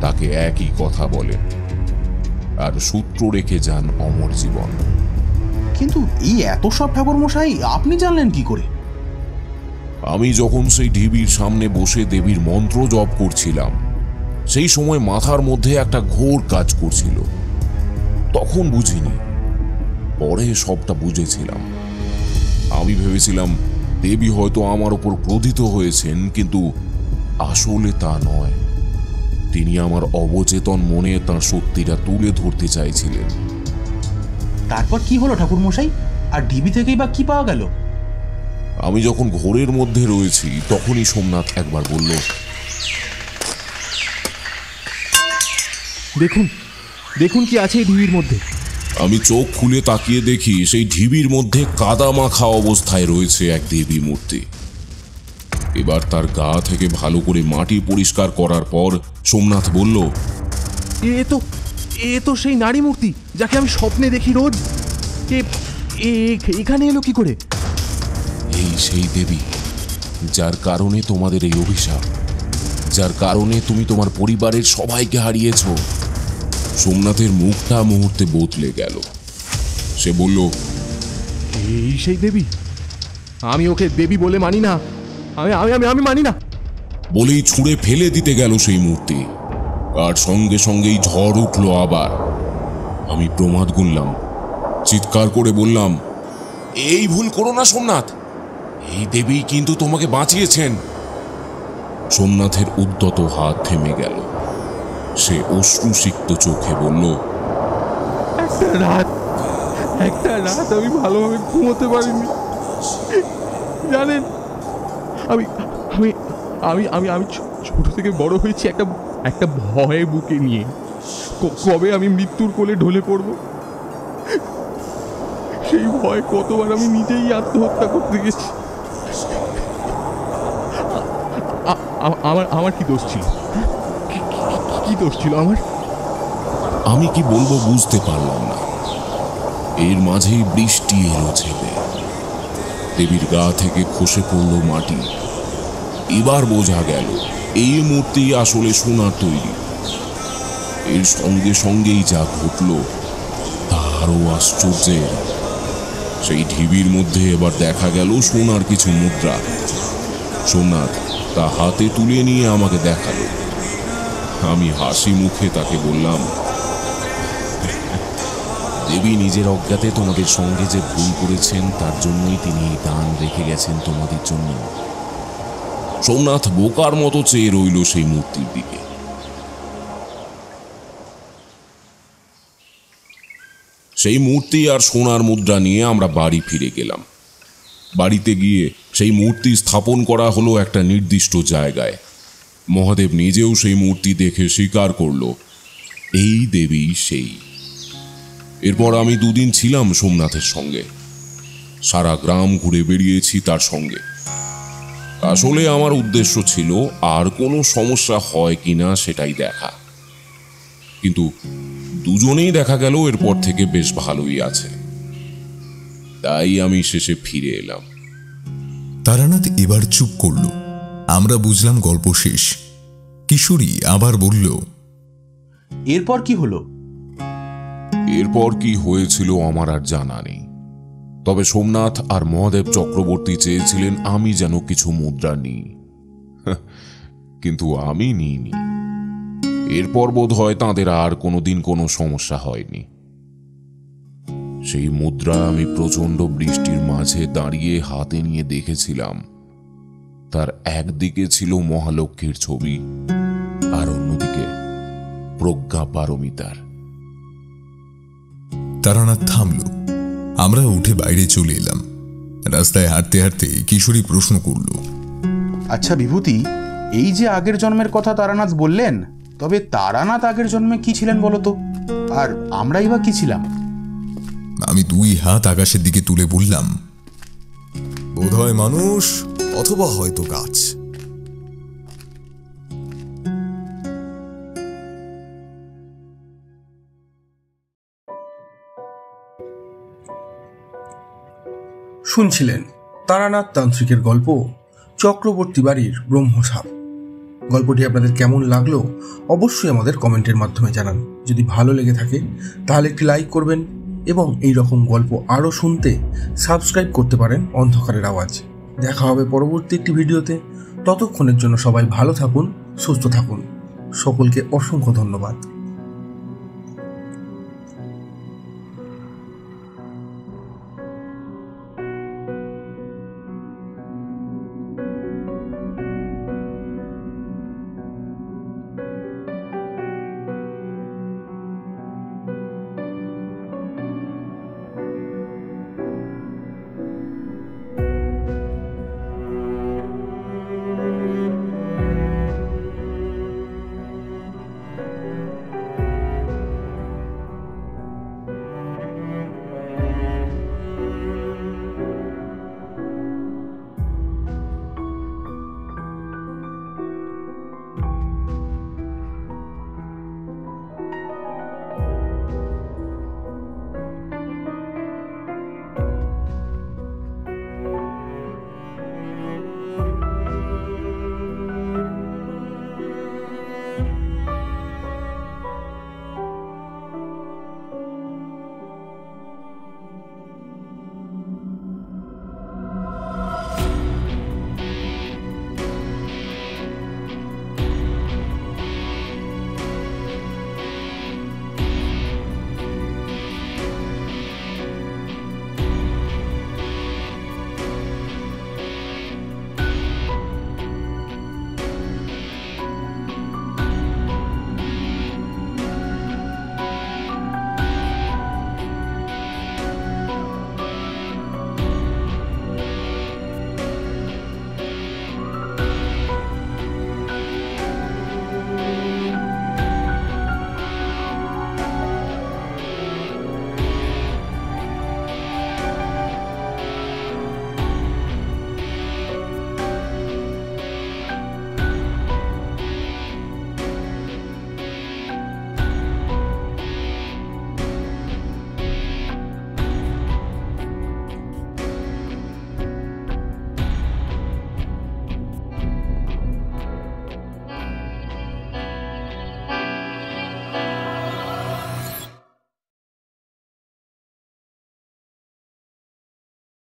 তাকে একই কথা বলেন, আর সূত্র রেখে যান অমর জীবন। কিন্তু এই এত সব ঠাকুরমশাই আপনি জানলেন কি করে? আমি যখন সেই ঢিবির সামনে বসে দেবীর মন্ত্র জপ করছিলাম, সেই সময় মাথার মধ্যে একটা ঘোর কাজ করছিল। তখন বুঝিনি, পরে সবটা বুঝেছিলাম। আমি ভেবেছিলাম দেবী হয়তো আমার উপর ক্রোধিত হয়েছেন, কিন্তু আসলে তা নয়। তিনি আমার অবচেতন মনে তাঁর সত্যিটা তুলে ধরতে চাইছিলেন। তারপর কি হলো ঠাকুরমশাই? আর ঢিবি থেকেই বা কি পাওয়া গেল? আমি যখন ঘোরের মধ্যে রয়েছি তখনই সোমনাথ একবার বলল, দেখুন দেখুন কি আছে এই ঢিবির মধ্যে। আমি চোখ খুলে তাকিয়ে দেখি সেই ঢিবির মধ্যে কাদা মাখা অবস্থায় রয়েছে এক দেবী মূর্তি। এবার তার গা থেকে ভালো করে মাটি পরিষ্কার করার পর সোমনাথ বলল, এ তো সেই নারী মূর্তি যাকে আমি স্বপ্নে দেখি রোজ। এখানে এলো কি করে? এই সেই দেবী যার কারণে তোমাদের এই অভিশাপ, যার কারণে তুমি তোমার পরিবারের সবাইকে হারিয়েছ। সোমনাথের মুখটা মুহূর্তে বদলে গেল। সে বলল, এই সেই দেবী? আমি ওকে দেবী বলে মানি না, আমি মানি না। বলেই ছুঁড়ে ফেলে দিতে গেল সেই মূর্তি। আর সঙ্গে সঙ্গেই ঝড় উঠল আবার। আমি প্রমাদ গুনলাম, চিৎকার করে বললাম, এই ভুল করো না সোমনাথ, এই দেবী কিন্তু তোমাকে বাঁচিয়েছেন। সোমনাথের উদ্যত হাত থেমে গেল। সে অশ্রুসিক্ত চোখে বলল, একটা রাত আমি ভালোভাবে ঘুমোতে পারিনি। জানেন, আমি আমি আমি আমি আমি ছোট থেকে বড় হয়েছি একটা ভয়ে বুকে নিয়ে। কবে আমি মৃত্যুর কোলে ঢলে পড়ব, সেই ভয় কতবার আমি নিজেই আত্মহত্যা করতে গেছি। আমার কি দোষ ছিল? কি দোষ ছিল আমার? আমি কি বলবো বুঝতে পারলাম না। এর মাঝেই বৃষ্টি এলো ছেলে। দেবীর গা থেকে খসে পড়ল মাটি। এবার বোঝা গেল এই মূর্তি আসলে সোনার তৈরি। এর সঙ্গে সঙ্গেই যা ঘটল তা আরো আশ্চর্যের। সেই ঢিবির মধ্যে এবার দেখা গেল সোনার কিছু মুদ্রা। সোমনাথ তা হাতে তুলে নিয়ে আমাকে দেখালো। আমি হাসি মুখে তাকে বললাম, দেবী নিজের অজ্ঞাতে তোমাদের সঙ্গে যে ভুল করেছেন তার জন্যই তিনি এই দান রেখে গেছেন তোমাদের জন্য। সোমনাথ বোকার মতো চেয়ে রইল সেই মূর্তির দিকে। সেই মূর্তি আর সোনার মুদ্রা নিয়ে আমরা বাড়ি ফিরে গেলাম। বাড়িতে গিয়ে সেই মূর্তি স্থাপন করা হলো একটা নির্দিষ্ট জায়গায়। মহাদেব নিজেও সেই মূর্তি দেখে স্বীকার করল, এই দেবী সেই। এরপর আমি দুদিন ছিলাম সোমনাথের সঙ্গে। সারা গ্রাম ঘুরে বেরিয়েছি তার সঙ্গে। আসলে আমার উদ্দেশ্য ছিল আর কোনো সমস্যা হয় কিনা সেটাই দেখা। কিন্তু দুজনেই দেখা গেল এরপর থেকে বেশ ভালোই আছে। তাই আমি শেষে ফিরে এলাম। তারানাথ এবার চুপ করল। আমরা বুঝলাম গল্প শেষ। কিশোরী আবার বলল, এরপর কি হলো? এরপর কি হয়েছিল আমার আর জানা নেই। তবে সোমনাথ আর মহাদেব চক্রবর্তী চেয়েছিলেন আমি যেন কিছু মুদ্রা নিই, কিন্তু আমি নিইনি। এরপর বোধ হয় তাঁদের আর কোনোদিন কোনো সমস্যা হয়নি। সেই মুদ্রা আমি প্রচণ্ড বৃষ্টির মাঝে দাঁড়িয়ে হাতে নিয়ে দেখেছিলাম। তার একদিকে ছিল মহালক্ষ্মীর ছবি, আর অন্যদিকে প্রজ্ঞা পারমিতার। তারানাথ থামল। আমরা উঠে বাইরে চলে এলাম। রাস্তায় হাঁটতে হাঁটতে কিশোরী প্রশ্ন করল, আচ্ছা বিভূতি, এই যে আগের জন্মের কথা তারানাথ বললেন, তবে তারানাথ আগের জন্মে কি ছিলেন বলতো? আর আমরাই বা কি ছিলাম? আমি দুই হাত আকাশের দিকে তুলে বললাম, বোধহয় মানুষ অথবা হয়তো গাছ। শুনছিলেন তারানাথ তান্ত্রিকের গল্প চক্রবর্তী বাড়ির ব্রহ্মসাপ। গল্পটি আপনাদের কেমন লাগলো অবশ্যই আমাদের কমেন্টের মাধ্যমে জানান। যদি ভালো লেগে থাকে তাহলে একটি লাইক করবেন এবং এই রকম গল্প আরও শুনতে সাবস্ক্রাইব করতে পারেন অন্ধকারের আওয়াজ। দেখা হবে পরবর্তী একটি ভিডিওতে। ততক্ষণের জন্য সবাই ভালো থাকুন, সুস্থ থাকুন। সকলকে অসংখ্য ধন্যবাদ।